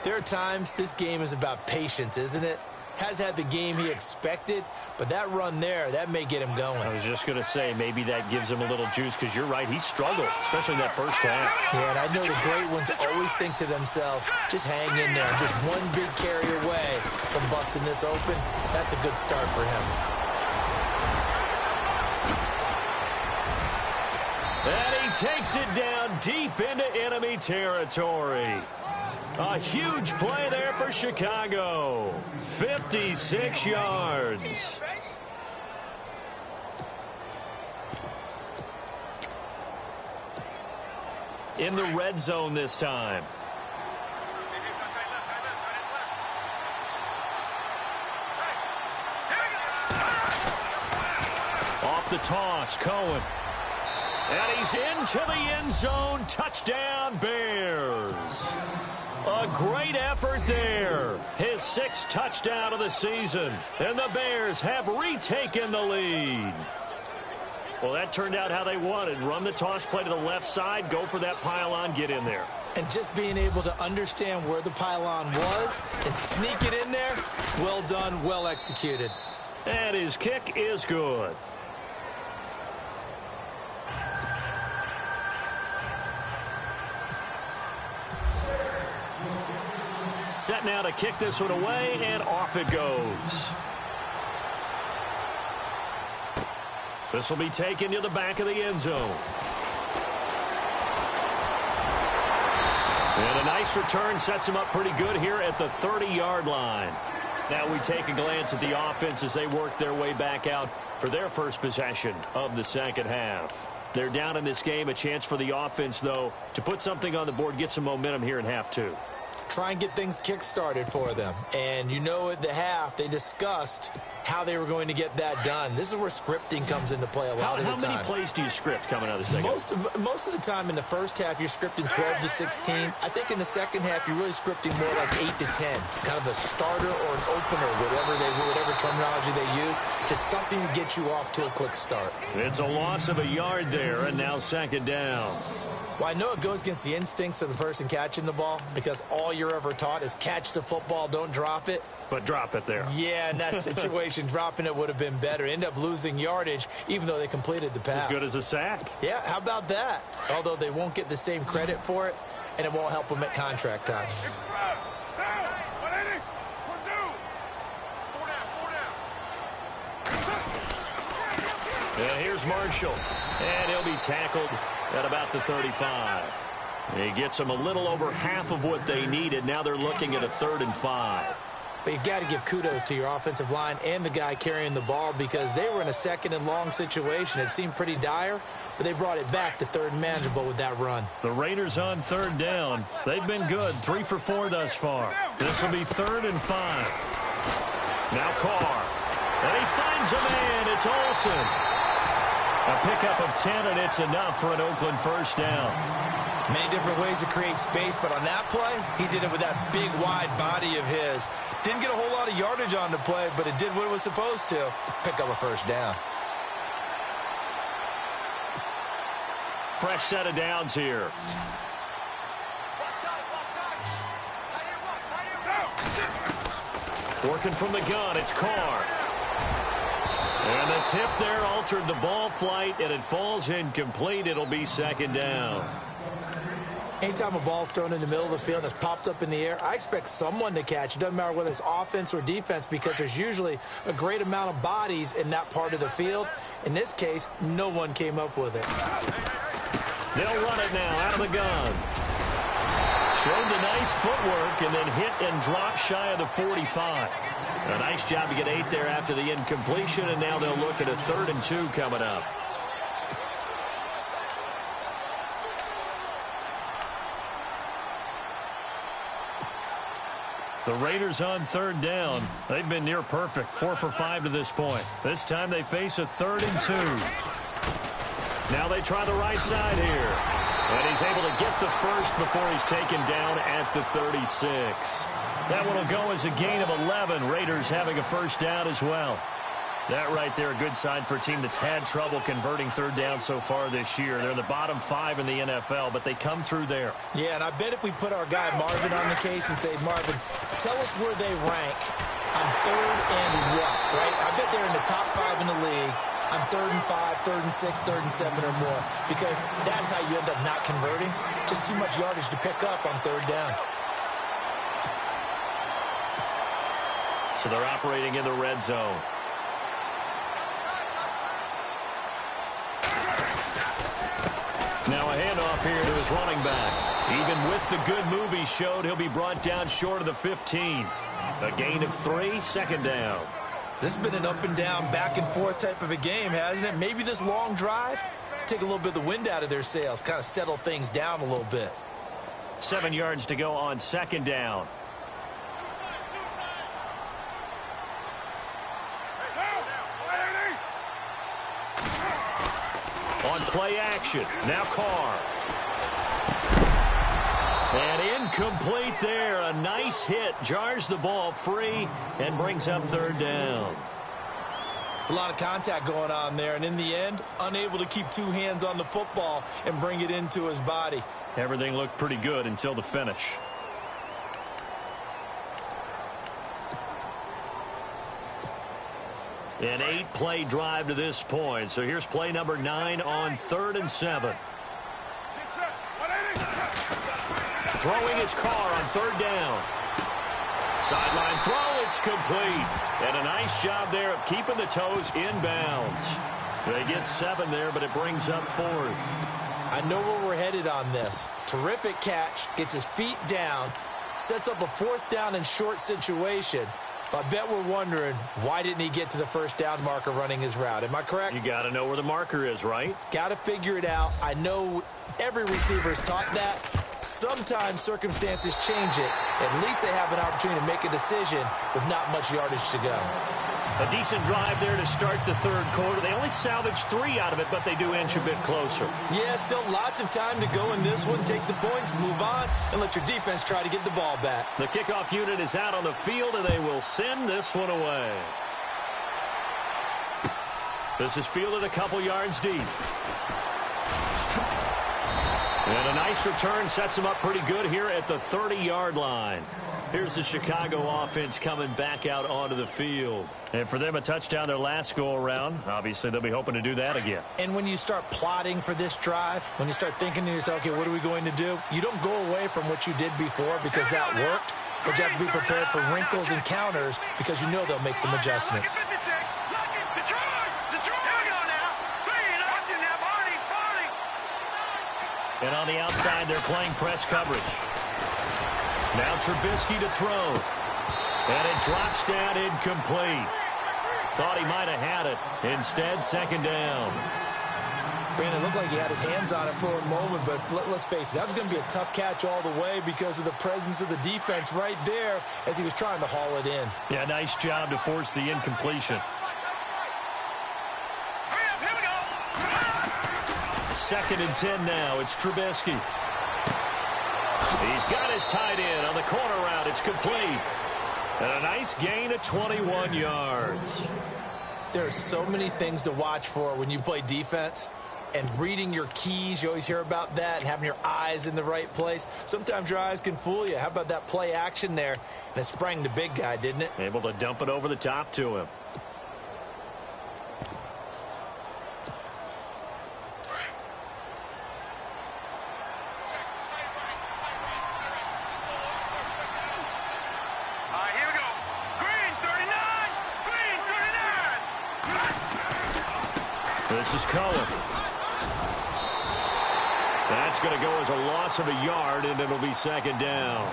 Speaker 3: there are times this game is about patience, isn't it? Has had the game he expected, but that run there, that may get him going.
Speaker 2: I was just going to say, maybe that gives him a little juice, because you're right, he struggled, especially in that first half.
Speaker 3: Yeah, and I know the great ones always think to themselves, just hang in there. Just one big carry away from busting this open. That's a good start for him.
Speaker 2: And he takes it down deep into enemy territory. A huge play there for Chicago. 56 yards. In the red zone this time. Off the toss, Cohen. And he's into the end zone. Touchdown, Bears. A great effort there. His 6th touchdown of the season. And the Bears have retaken the lead. Well, that turned out how they wanted. Run the toss play to the left side. Go for that pylon. Get in there.
Speaker 3: And just being able to understand where the pylon was and sneak it in there, well done, well executed.
Speaker 2: And his kick is good. Set now to kick this one away, and off it goes. This will be taken to the back of the end zone. And a nice return sets him up pretty good here at the 30-yard line. Now we take a glance at the offense as they work their way back out for their first possession of the second half. They're down in this game. A chance for the offense, though, to put something on the board, get some momentum here in half two.
Speaker 3: Try and get things kick-started for them. And you know at the half, they discussed how they were going to get that done. This is where scripting comes into play a lot of the time.
Speaker 2: How many plays do you script coming out of the second half?
Speaker 3: Most of the time in the first half, you're scripting 12 to 16. I think in the second half, you're really scripting more like 8 to 10. Kind of a starter or an opener, whatever terminology they use. Just something to get you off to a quick start.
Speaker 2: It's a loss of a yard there, and now second down.
Speaker 3: Well, I know it goes against the instincts of the person catching the ball because all you're ever taught is catch the football, don't drop it.
Speaker 2: But drop it there.
Speaker 3: Yeah, in that situation, dropping it would have been better. End up losing yardage, even though they completed the pass.
Speaker 2: As good as a sack.
Speaker 3: Yeah, how about that? Although they won't get the same credit for it, and it won't help them at contract time.
Speaker 2: And here's Marshall. And he'll be tackled at about the 35. He gets them a little over half of what they needed. Now they're looking at a 3rd and 5.
Speaker 3: But you've got to give kudos to your offensive line and the guy carrying the ball because they were in a 2nd and long situation. It seemed pretty dire, but they brought it back to 3rd and manageable with that run.
Speaker 2: The Raiders on 3rd down. They've been good, 3 for 4 thus far. This will be 3rd and 5. Now Carr. And he finds a man. It's Olsen. A pickup of 10, and it's enough for an Oakland first down.
Speaker 3: Many different ways to create space, but on that play, he did it with that big, wide body of his. Didn't get a whole lot of yardage on the play, but it did what it was supposed to. Pick up a first down.
Speaker 2: Fresh set of downs here. Working from the gun, it's Carr. And the tip there altered the ball flight, and it falls incomplete. It'll be 2nd down.
Speaker 3: Anytime a ball's thrown in the middle of the field and it's popped up in the air, I expect someone to catch. It doesn't matter whether it's offense or defense because there's usually a great amount of bodies in that part of the field. In this case, no one came up with it.
Speaker 2: They'll run it now out of the gun. Showed the nice footwork and then hit and drop shy of the 45. A nice job to get 8 there after the incompletion, and now they'll look at a 3rd and 2 coming up. The Raiders on third down. They've been near perfect, 4 for 5 to this point. This time they face a 3rd and 2. Now they try the right side here. And he's able to get the first before he's taken down at the 36. That one will go as a gain of 11. Raiders having a first down as well. That right there, a good sign for a team that's had trouble converting third down so far this year. They're in the bottom 5 in the NFL, but they come through there.
Speaker 3: Yeah, and I bet if we put our guy Marvin on the case and say, Marvin, tell us where they rank on 3rd and what, right? I bet they're in the top 5 in the league on 3rd and 5, 3rd and 6, 3rd and 7 or more, because that's how you end up not converting. Just too much yardage to pick up on 3rd down.
Speaker 2: So they're operating in the red zone. Now a handoff here to his running back. Even with the good move he showed, he'll be brought down short of the 15. A gain of 3, 2nd down.
Speaker 3: This has been an up and down, back and forth type of a game, hasn't it? Maybe this long drive, take a little bit of the wind out of their sails, kind of settle things down a little bit.
Speaker 2: 7 yards to go on 2nd down. On play action, now Carr. And incomplete there. A nice hit. Jars the ball free and brings up 3rd down.
Speaker 3: It's a lot of contact going on there, and in the end, unable to keep 2 hands on the football and bring it into his body.
Speaker 2: Everything looked pretty good until the finish. An 8-play drive to this point. So here's play number 9 on 3rd and 7. Throwing his Carr on 3rd down. Sideline throw, it's complete. And a nice job there of keeping the toes in bounds. They get 7 there, but it brings up 4th.
Speaker 3: I know where we're headed on this. Terrific catch, gets his feet down, sets up a 4th down and short situation. I bet we're wondering, why didn't he get to the 1st down marker running his route? Am I correct?
Speaker 2: You got to know where the marker is, right?
Speaker 3: Got to figure it out. I know every receiver is taught that. Sometimes circumstances change it. At least they have an opportunity to make a decision with not much yardage to go.
Speaker 2: A decent drive there to start the 3rd quarter. They only salvaged 3 out of it, but they do inch a bit closer.
Speaker 3: Yeah, still lots of time to go in this one. Take the points, move on, and let your defense try to get the ball back.
Speaker 2: The kickoff unit is out on the field, and they will send this one away. This is fielded a couple yards deep. And a nice return sets him up pretty good here at the 30-yard line. Here's the Chicago offense coming back out onto the field. And for them, a touchdown their last go-around. Obviously, they'll be hoping to do that again.
Speaker 3: And when you start plotting for this drive, when you start thinking to yourself, okay, what are we going to do? You don't go away from what you did before because that worked, but you have to be prepared for wrinkles and counters because you know they'll make some adjustments.
Speaker 2: And on the outside, they're playing press coverage. Now Trubisky to throw. And it drops down incomplete. Thought he might have had it. Instead, 2nd down.
Speaker 3: Brandon, it looked like he had his hands on it for a moment, but let's face it, that was going to be a tough catch all the way because of the presence of the defense right there as he was trying to haul it in.
Speaker 2: Yeah, nice job to force the incompletion. 2nd and 10 now. It's Trubisky. He's got his tight end on the corner route. It's complete. And a nice gain of 21 yards.
Speaker 3: There are so many things to watch for when you play defense. And reading your keys, you always hear about that, and having your eyes in the right place. Sometimes your eyes can fool you. How about that play action there? And it sprang the big guy, didn't it?
Speaker 2: Able to dump it over the top to him. This is Cohen. That's going to go as a loss of a yard, and it'll be second down.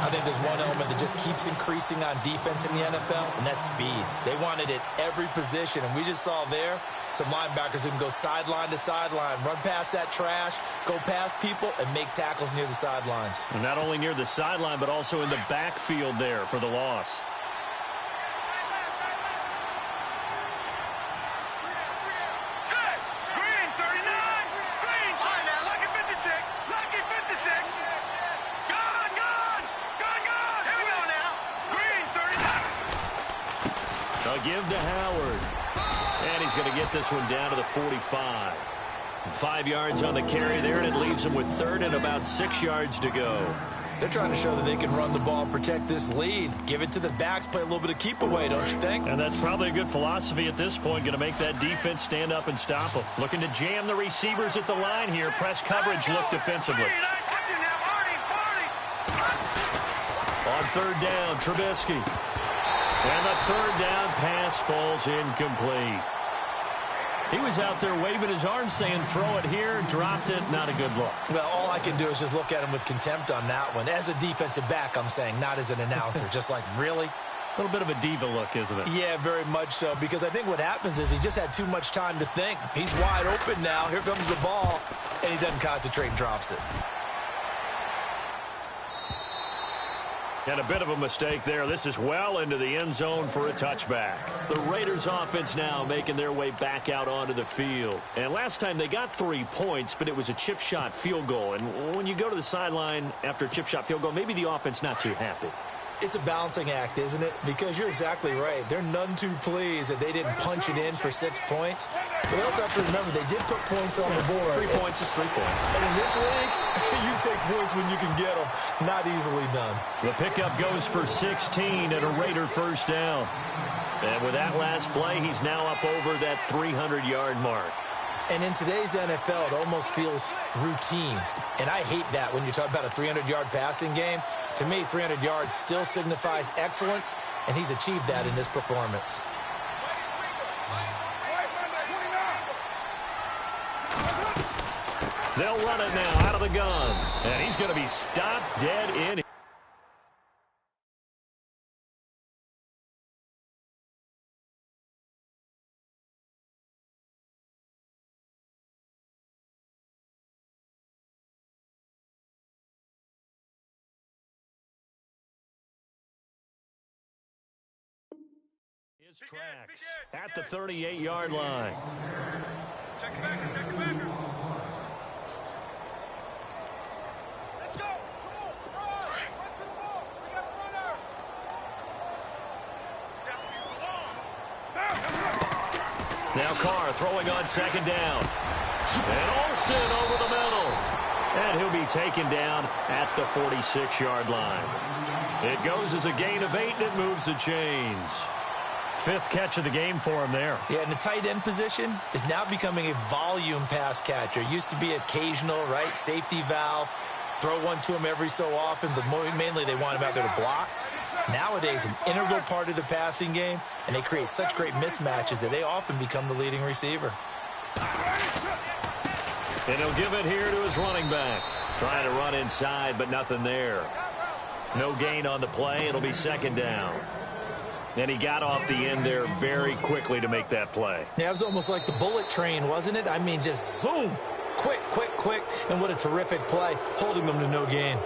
Speaker 3: I think there's one element that just keeps increasing on defense in the NFL, and that's speed. They want it at every position, and we just saw there some linebackers who can go sideline to sideline, run past that trash, go past people, and make tackles near the sidelines.
Speaker 2: And not only near the sideline, but also in the backfield there for the loss. Give to Howard. And he's going to get this one down to the 45. 5 yards on the carry there, and it leaves him with third and about 6 yards to go.
Speaker 3: They're trying to show that they can run the ball and protect this lead. Give it to the backs, play a little bit of keep away, don't you think?
Speaker 2: And that's probably a good philosophy at this point, going to make that defense stand up and stop them. Looking to jam the receivers at the line here. Press coverage look defensively. On third down, Trubisky. And the third down pass falls incomplete. He was out there waving his arms saying throw it here, dropped it, not a good look.
Speaker 3: Well, all I can do is just look at him with contempt on that one. As a defensive back, I'm saying, not as an announcer. Just like, really?
Speaker 2: A little bit of a diva look, isn't it?
Speaker 3: Yeah, very much so, because I think what happens is he just had too much time to think. He's wide open now. Here comes the ball, and he doesn't concentrate and drops it.
Speaker 2: And a bit of a mistake there. This is well into the end zone for a touchback. The Raiders offense now making their way back out onto the field. And last time they got 3 points, but it was a chip shot field goal. And when you go to the sideline after a chip shot field goal, maybe the offense not too happy.
Speaker 3: It's a balancing act, isn't it? Because you're exactly right. They're none too pleased that they didn't punch it in for 6 points. But we also have to remember they did put points on the board.
Speaker 2: 3 points is 3 points.
Speaker 3: And in this league, you take points when you can get them. Not easily done.
Speaker 2: The pickup goes for 16 and a Raider first down. And with that last play, he's now up over that 300-yard mark.
Speaker 3: And in today's NFL, it almost feels routine. And I hate that when you talk about a 300-yard passing game. To me, 300 yards still signifies excellence, and he's achieved that in this performance.
Speaker 2: They'll run it now out of the gun. And he's going to be stopped dead in. His tracks at the 38-yard line.
Speaker 4: Check it back, check it back. Let's go. Come on, run to the ball. We got a runner. That's where you belong.
Speaker 2: Now Carr throwing on second down. And Olsen over the middle. And he'll be taken down at the 46-yard line. It goes as a gain of 8, and it moves the chains. 5th catch of the game for him there.
Speaker 3: Yeah, and the tight end position is now becoming a volume pass catcher. Used to be occasional, right? Safety valve. Throw one to him every so often, but mainly they want him out there to block. Nowadays, an integral part of the passing game, and they create such great mismatches that they often become the leading receiver.
Speaker 2: And he'll give it here to his running back. Trying to run inside, but nothing there. No gain on the play. It'll be second down. And he got off the end there very quickly to make that play.
Speaker 3: Yeah, it was almost like the bullet train, wasn't it? I mean, just zoom. Quick, quick, quick. And what a terrific play, holding them to no gain.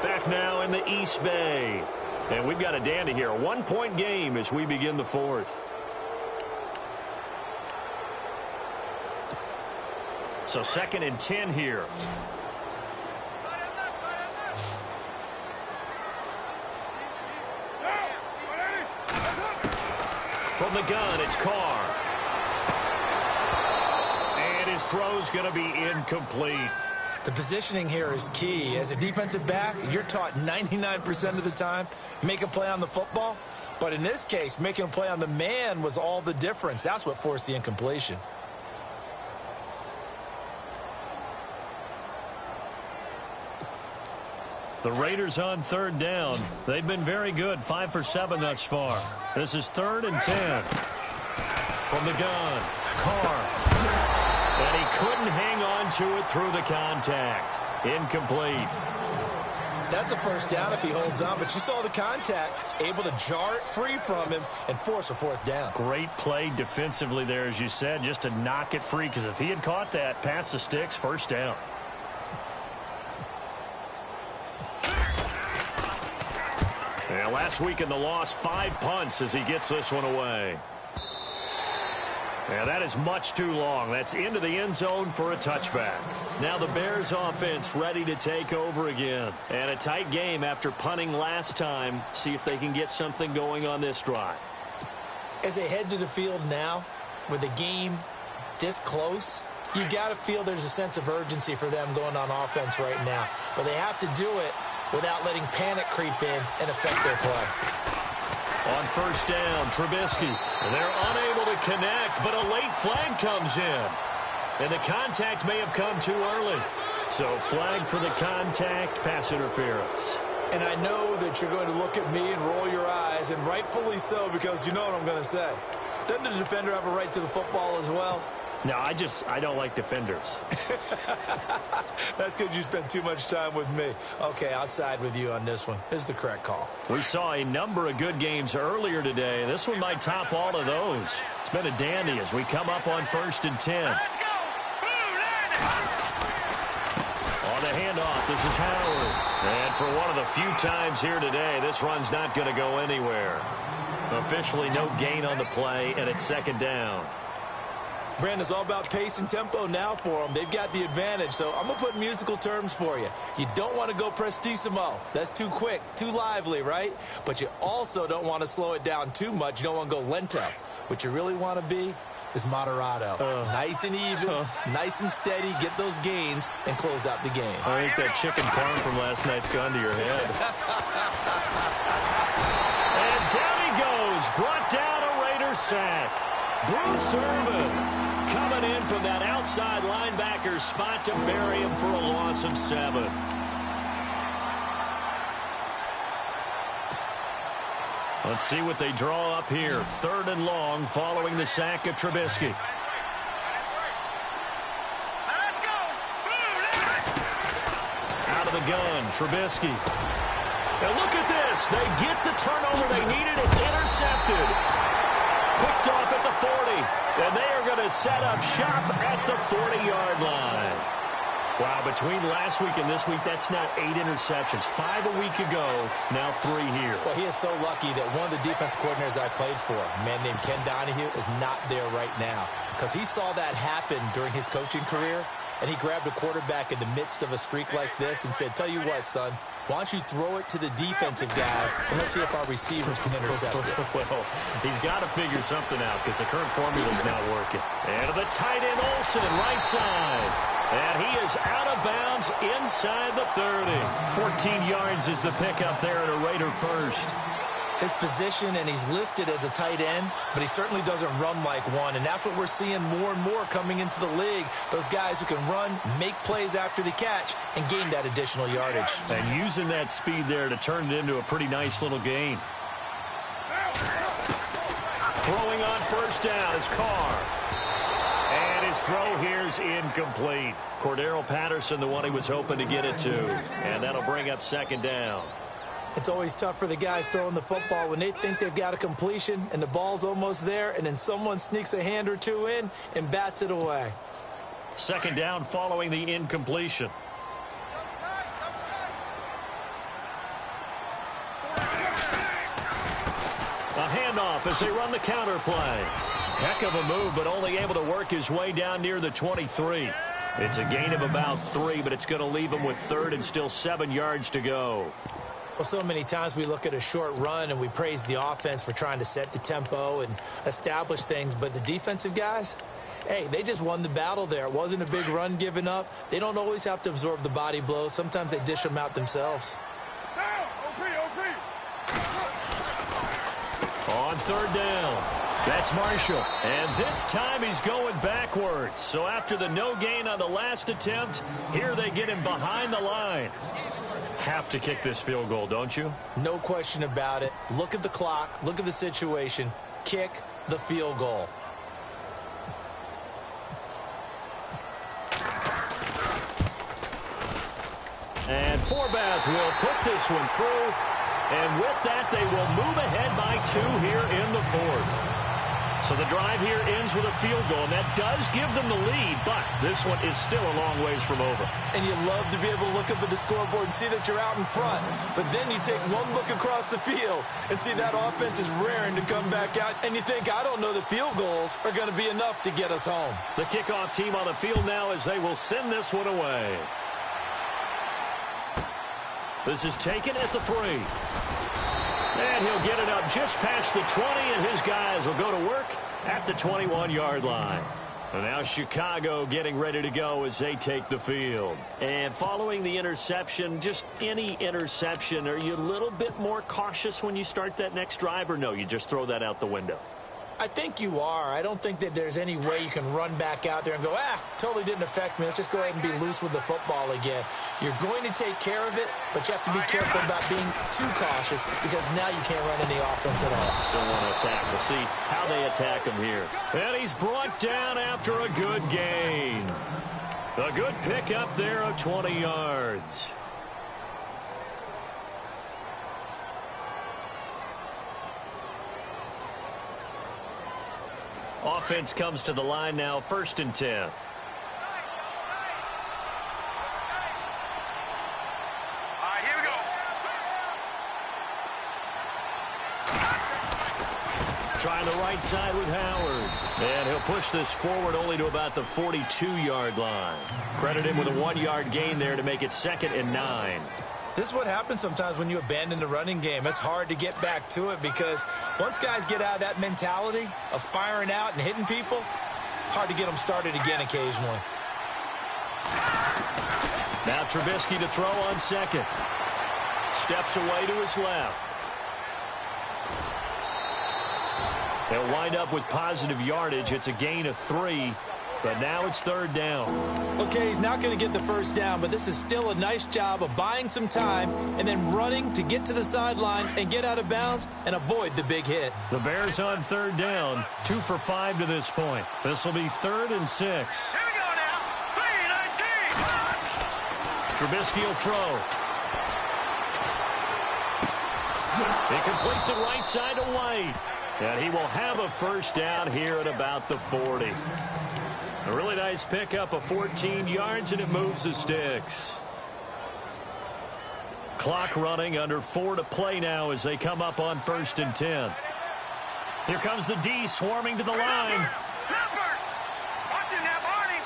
Speaker 2: Back now in the East Bay. And we've got a dandy here. A 1-point game as we begin the 4th. So 2nd and 10 here. From the gun, it's Carr. And his throw's going to be incomplete.
Speaker 3: The positioning here is key. As a defensive back, you're taught 99% of the time, make a play on the football. But in this case, making a play on the man was all the difference. That's what forced the incompletion.
Speaker 2: The Raiders on 3rd down. They've been very good, 5 for 7 thus far. This is 3rd and 10. From the gun, Carr. And he Couldn't hang on to it through the contact. Incomplete.
Speaker 3: That's a first down if he holds on, but you saw the contact, able to jar it free from him and force a fourth down.
Speaker 2: Great play defensively there, as you said, just to knock it free, because if he had caught that, past the sticks, first down. Yeah, last week in the loss, 5 punts as he gets this one away. Yeah, that is much too long. That's into the end zone for a touchback. Now the Bears offense ready to take over again. And a tight game after punting last time. See if they can get something going on this drive.
Speaker 3: As they head to the field now, with the game this close, you've got to feel there's a sense of urgency for them going on offense right now. But they have to do it without letting panic creep in and affect their play.
Speaker 2: On first down, Trubisky. They're unable to connect, but a late flag comes in. And the contact may have come too early. So flag for the contact, pass interference.
Speaker 3: And I know that you're going to look at me and roll your eyes, and rightfully so, because you know what I'm going to say. Doesn't the defender have a right to the football as well?
Speaker 2: No, I don't like defenders.
Speaker 3: That's because you spent too much time with me. Okay, I'll side with you on this one. This is the correct call.
Speaker 2: We saw a number of good games earlier today. This one might top all of those. It's been a dandy as we come up on 1st and 10.
Speaker 4: Let's go!
Speaker 2: On the handoff, this is Howard. And for one of the few times here today, this run's not going to go anywhere. Officially no gain on the play, and it's second down.
Speaker 3: Brandon, it's all about pace and tempo now for them. They've got the advantage, so I'm going to put musical terms for you. You don't want to go prestissimo. That's too quick, too lively, right? But you also don't want to slow it down too much. You don't want to go lento. What you really want to be is moderato. Nice and even, nice and steady, get those gains, and close out the game.
Speaker 2: I think that chicken parm from last night's gone to your head. And down he goes, brought down a Raider sack. Bruce Irvin coming in from that outside linebacker spot to bury him for a loss of 7. Let's see what they draw up here. 3rd and long following the sack of Trubisky.
Speaker 4: Let's go!
Speaker 2: Out of the gun, Trubisky. And look at this. They get the turnover they needed. It's intercepted. Picked off at the 40. And they are going to set up shop at the 40-yard line. Wow, between last week and this week, that's now 8 interceptions. 5 a week ago, now 3 here.
Speaker 3: Well, he is so lucky that one of the defense coordinators I played for, a man named Ken Donahue, is not there right now. Because he saw that happen during his coaching career, and he grabbed a quarterback in the midst of a streak like this and said, tell you what, son, why don't you throw it to the defensive guys, and let's see if our receivers can intercept it.
Speaker 2: Well, he's got to figure something out because the current formula is not working. And to the tight end, Olsen, right side. And he is out of bounds inside the 30. 14 yards is the pickup there at a Raider first.
Speaker 3: His position, and he's listed as a tight end, but he certainly doesn't run like one, and that's what we're seeing more and more coming into the league. Those guys who can run, make plays after the catch, and gain that additional yardage.
Speaker 2: And using that speed there to turn it into a pretty nice little gain. Throwing on first down is Carr. And his throw here's incomplete. Cordero Patterson, the one he was hoping to get it to. And that'll bring up second down.
Speaker 3: It's always tough for the guys throwing the football when they think they've got a completion and the ball's almost there, and then someone sneaks a hand or two in and bats it away.
Speaker 2: Second down following the incompletion. A handoff as they run the counter play. Heck of a move, but only able to work his way down near the 23. It's a gain of about 3, but it's going to leave him with 3rd and still 7 yards to go.
Speaker 3: Well, so many times we look at a short run and we praise the offense for trying to set the tempo and establish things, but the defensive guys, hey, they just won the battle there. It wasn't a big run given up. They don't always have to absorb the body blows. Sometimes they dish them out themselves.
Speaker 2: On 3rd down, that's Marshall. And this time he's going backwards. So after the no gain on the last attempt, here they get him behind the line. Have to kick this field goal, don't you?
Speaker 3: No question about it. Look at the clock. Look at the situation. Kick the field goal.
Speaker 2: And Forbath will put this one through. And with that, they will move ahead by 2 here in the 4th. So the drive here ends with a field goal, and that does give them the lead, but this one is still a long ways from over.
Speaker 3: And you love to be able to look up at the scoreboard and see that you're out in front. But then you take one look across the field and see that offense is raring to come back out, and you think, I don't know that field goals are going to be enough to get us home.
Speaker 2: The kickoff team on the field now as they will send this one away. This is taken at the 3. And he'll get it up just past the 20, and his guys will go to work at the 21-yard line. And now Chicago getting ready to go as they take the field. And following the interception, just any interception, are you a little bit more cautious when you start that next drive, or no, you just throw that out the window?
Speaker 3: I think you are. I don't think that there's any way you can run back out there and go, totally didn't affect me. Let's just go ahead and be loose with the football again. You're going to take care of it, but you have to be careful about being too cautious because now you can't run any offense at all.
Speaker 2: Still want to attack. We'll see how they attack him here. And he's brought down after a good gain. A good pickup there of 20 yards. Offense comes to the line now, 1st and 10.
Speaker 4: All right, here we go.
Speaker 2: Trying the right side with Howard. And he'll push this forward only to about the 42-yard line. Credit him with a 1-yard gain there to make it 2nd and 9.
Speaker 3: This is what happens sometimes when you abandon the running game. It's hard to get back to it because once guys get out of that mentality of firing out and hitting people, hard to get them started again occasionally.
Speaker 2: Now Trubisky to throw on 2nd. Steps away to his left. They'll wind up with positive yardage. It's a gain of 3. But now it's 3rd down.
Speaker 3: Okay, he's not going to get the 1st down, but this is still a nice job of buying some time and then running to get to the sideline and get out of bounds and avoid the big hit.
Speaker 2: The Bears on 3rd down, 2 for 5 to this point. This will be 3rd and 6.
Speaker 4: Here we go now. 3-19.
Speaker 2: Trubisky will throw. He completes it right side to White. And he will have a 1st down here at about the 40. A really nice pickup of 14 yards, and it moves the sticks. Clock running, under 4 to play now as they come up on 1st and 10. Here comes the D swarming to the line.
Speaker 4: Leopard. Watch him now, Barney.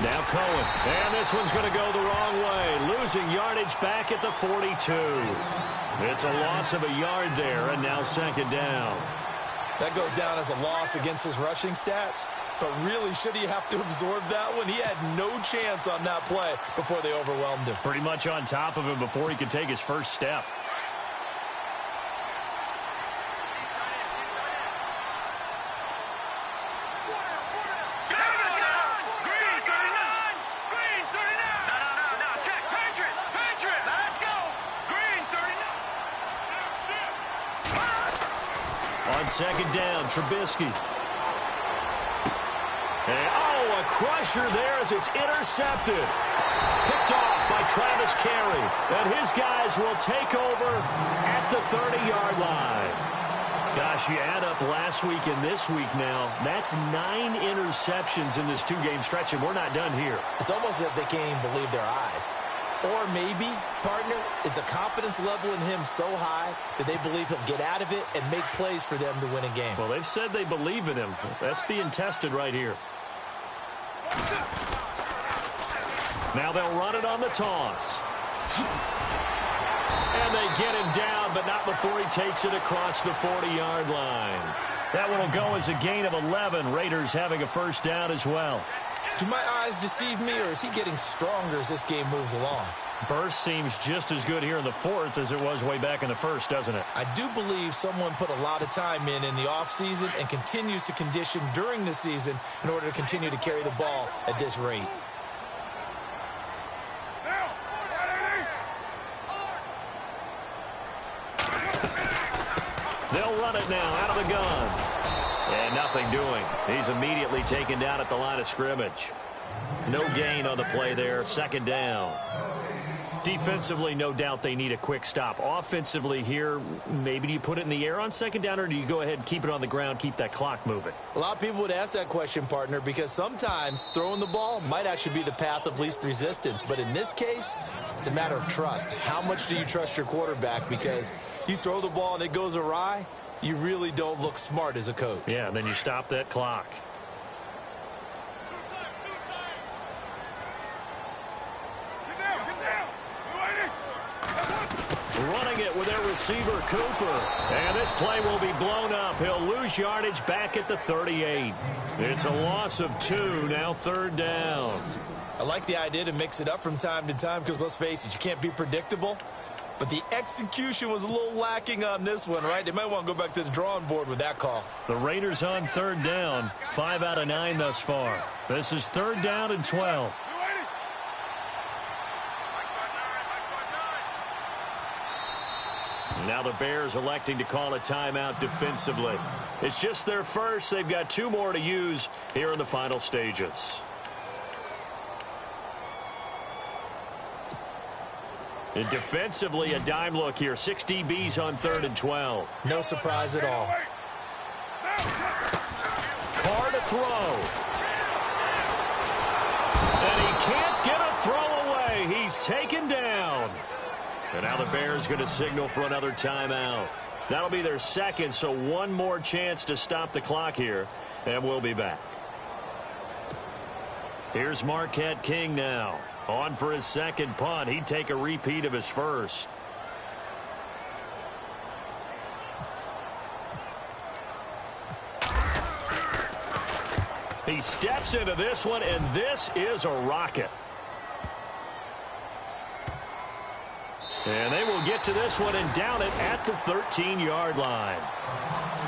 Speaker 2: Now Cohen. And this one's going to go the wrong way. Losing yardage back at the 42. It's a loss of a yard there, and now 2nd down.
Speaker 3: That goes down as a loss against his rushing stats. But really, should he have to absorb that one? He had no chance on that play before they overwhelmed him.
Speaker 2: Pretty much on top of him before he could take his 1st step. On 2nd down, Trubisky. And, a crusher there as it's intercepted. Picked off by Travis Carey. And his guys will take over at the 30-yard line. Gosh, you add up last week and this week now. That's 9 interceptions in this 2-game stretch, and we're not done here.
Speaker 3: It's almost as if they can't even believe their eyes. Or maybe, partner, is the confidence level in him so high that they believe he'll get out of it and make plays for them to win a game.
Speaker 2: Well, they've said they believe in him. That's being tested right here. Now they'll run it on the toss. And they get him down, but not before he takes it across the 40-yard line. That one will go as a gain of 11. Raiders having a 1st down as well.
Speaker 3: Do my eyes deceive me, or is he getting stronger as this game moves along?
Speaker 2: Burst seems just as good here in the 4th as it was way back in the 1st, doesn't it?
Speaker 3: I do believe someone put a lot of time in the offseason and continues to condition during the season in order to continue to carry the ball at this rate.
Speaker 2: They'll run it now out of the gun. And nothing doing. He's immediately taken down at the line of scrimmage. No gain on the play there. Second down. Defensively, no doubt they need a quick stop. Offensively here, maybe do you put it in the air on second down, or do you go ahead and keep it on the ground, keep that clock moving?
Speaker 3: A lot of people would ask that question, partner, because sometimes throwing the ball might actually be the path of least resistance. But in this case, it's a matter of trust. How much do you trust your quarterback? Because you throw the ball and it goes awry, you really don't look smart as a coach.
Speaker 2: Yeah, and then you stop that clock. Running it with their receiver, Cooper. And this play will be blown up. He'll lose yardage back at the 38. It's a loss of 2, now third down.
Speaker 3: I like the idea to mix it up from time to time because, let's face it, you can't be predictable. But the execution was a little lacking on this one, right? They might want to go back to the drawing board with that call.
Speaker 2: The Raiders on third down, 5 out of 9 thus far. This is third down and 12. Now the Bears electing to call a timeout defensively. It's just their first. They've got 2 more to use here in the final stages. And defensively, a dime look here. 6 DBs on third and 12.
Speaker 3: No surprise at all.
Speaker 2: Carr to throw. And he can't get a throw away. He's taken down. And now the Bears going to signal for another timeout. That'll be their second, so 1 more chance to stop the clock here. And we'll be back. Here's Marquette King now. On for his second punt. He'd take a repeat of his first. He steps into this one, and this is a rocket. And they will get to this one and down it at the 13-yard line.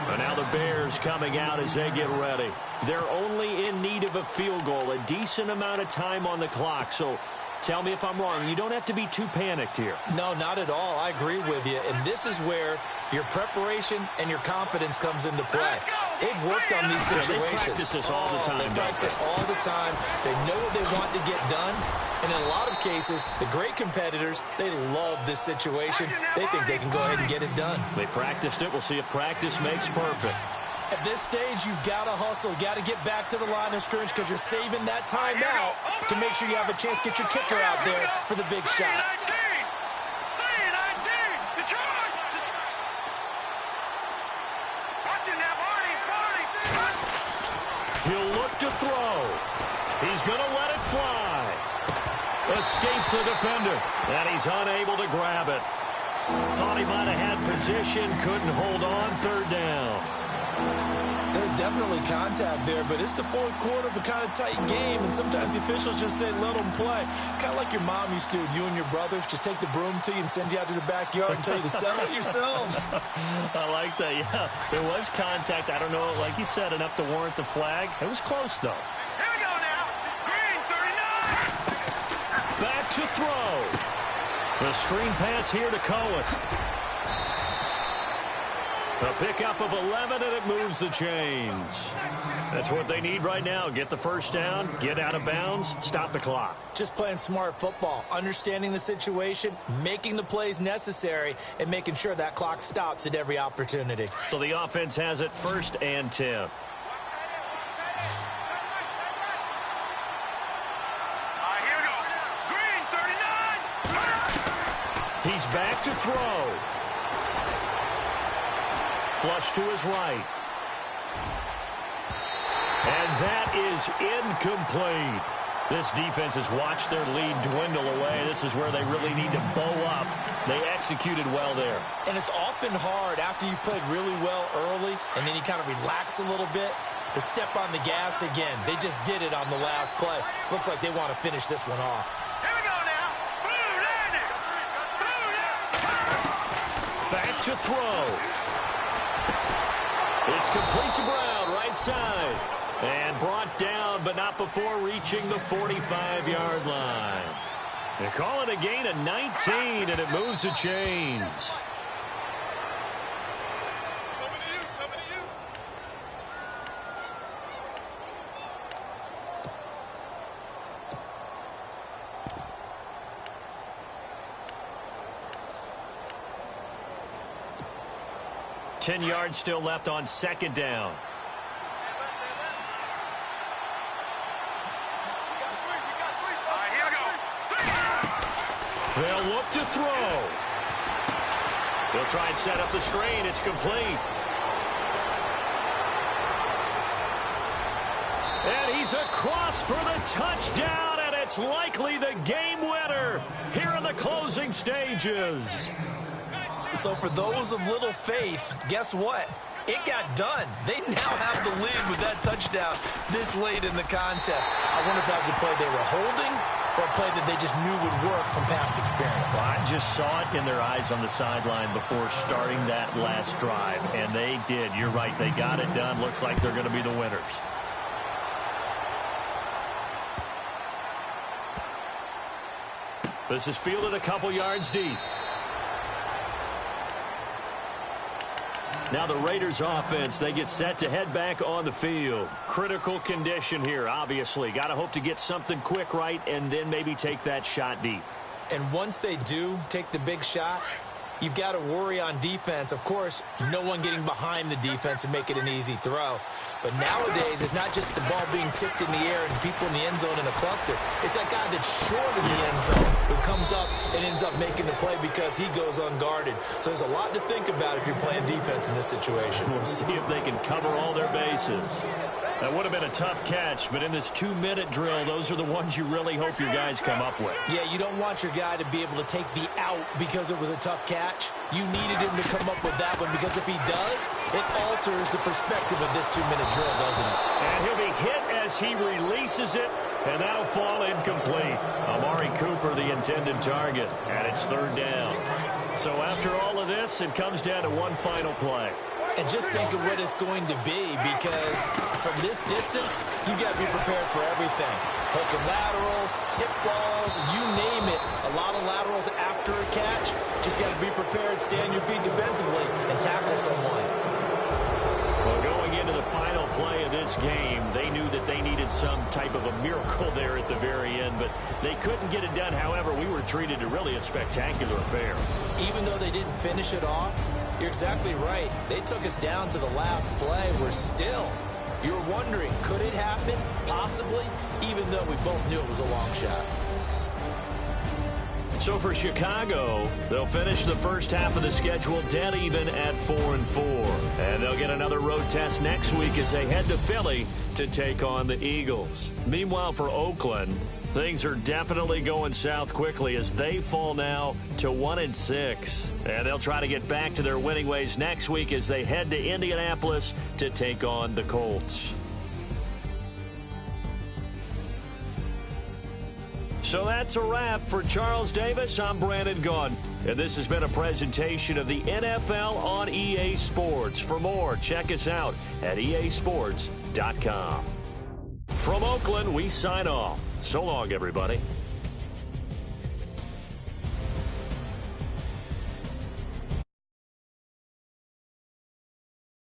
Speaker 2: And now the Bears coming out as they get ready. They're only in need of a field goal, a decent amount of time on the clock. So tell me if I'm wrong. You don't have to be too panicked here.
Speaker 3: No, not at all. I agree with you. And this is where your preparation and your confidence comes into play. They've worked on these situations.
Speaker 2: They practice this all the time.
Speaker 3: They practice it all the time. They know what they want to get done. And in a lot of cases, the great competitors, they love this situation. They think they can go ahead and get it done.
Speaker 2: They practiced it. We'll see if practice makes perfect.
Speaker 3: At this stage, you've got to hustle. You've got to get back to the line of scrimmage because you're saving that time out to make sure you have a chance to get your kicker out there for the big shot.
Speaker 2: He'll look to throw. He's going to let it fly. Escapes the defender, and he's unable to grab it. Thought he might have had position, couldn't hold on. Third down.
Speaker 3: There's definitely contact there, but it's the fourth quarter of a kind of tight game, and sometimes the officials just say, let them play. Kind of like your mom used to, you and your brothers, just take the broom to you and send you out to the backyard and tell you to settle it yourselves.
Speaker 2: I like that, yeah. It was contact. I don't know, like you said, enough to warrant the flag. It was close, though.
Speaker 4: Here we go now. Green, 39.
Speaker 2: Back to throw. The screen pass here to Cohen. A pickup of 11, and it moves the chains. That's what they need right now. Get the first down, get out of bounds, stop the clock.
Speaker 3: Just playing smart football, understanding the situation, making the plays necessary, and making sure that clock stops at every opportunity.
Speaker 2: So the offense has it 1st and 10.
Speaker 4: Here we go. Green, 39.
Speaker 2: He's back to throw. Flush to his right. And that is incomplete. This defense has watched their lead dwindle away. This is where they really need to bow up. They executed well there.
Speaker 3: And it's often hard after you've played really well early and then you kind of relax a little bit to step on the gas again. They just did it on the last play. Looks like they want to finish this one off.
Speaker 4: Here we go now. Blue landing.
Speaker 2: Back to throw. It's complete to Brown, right side. And brought down, but not before reaching the 45-yard line. They call it a gain of 19, and it moves the chains.
Speaker 4: Coming to you.
Speaker 2: 10 yards still left on second down. They'll look to throw. They'll try and set up the screen. It's complete. And he's across for the touchdown, and it's likely the game winner here in the closing stages.
Speaker 3: So for those of little faith, guess what? It got done. They now have the lead with that touchdown this late in the contest. I wonder if that was a play they were holding or a play that they just knew would work from past experience.
Speaker 2: Well, I just saw it in their eyes on the sideline before starting that last drive, and they did. You're right. They got it done. Looks like they're going to be the winners. This is fielded a couple yards deep. Now the Raiders offense, they get set to head back on the field. Critical condition here, obviously. Got to hope to get something quick right and then maybe take that shot deep.
Speaker 3: And once they do take the big shot, you've got to worry on defense. Of course, no one getting behind the defense and make it an easy throw. But nowadays, it's not just the ball being tipped in the air and people in the end zone in a cluster. It's that guy that's short in the end zone who comes up and ends up making the play because he goes unguarded. So there's a lot to think about if you're playing defense in this situation.
Speaker 2: We'll see if they can cover all their bases. That would have been a tough catch, but in this 2-minute drill, those are the ones you really hope your guys come up with.
Speaker 3: Yeah, you don't want your guy to be able to take the out because it was a tough catch. You needed him to come up with that one because if he does, it alters the perspective of this 2-minute drill, doesn't it?
Speaker 2: And he'll be hit as he releases it, and that'll fall incomplete. Amari Cooper, the intended target, and it's third down. So after all of this, it comes down to one final play.
Speaker 3: And just think of what it's going to be, because from this distance, you've got to be prepared for everything. Hook and laterals, tip balls, you name it. A lot of laterals after a catch. Just got to be prepared, stand your feet defensively, and tackle someone.
Speaker 2: Well, going into the final play of this game, they knew that they needed some type of a miracle there at the very end, but they couldn't get it done. However, we were treated to really a spectacular affair.
Speaker 3: Even though they didn't finish it off, you're exactly right. They took us down to the last play. We're still, you're wondering, could it happen? Possibly, even though we both knew it was a long shot.
Speaker 2: So for Chicago, they'll finish the first half of the schedule dead even at 4-4. And they'll get another road test next week as they head to Philly to take on the Eagles. Meanwhile, for Oakland, things are definitely going south quickly as they fall now to 1-6. And they'll try to get back to their winning ways next week as they head to Indianapolis to take on the Colts. So that's a wrap. For Charles Davis, I'm Brandon Gaudin. And this has been a presentation of the NFL on EA Sports. For more, check us out at easports.com. From Oakland, we sign off. So long, everybody.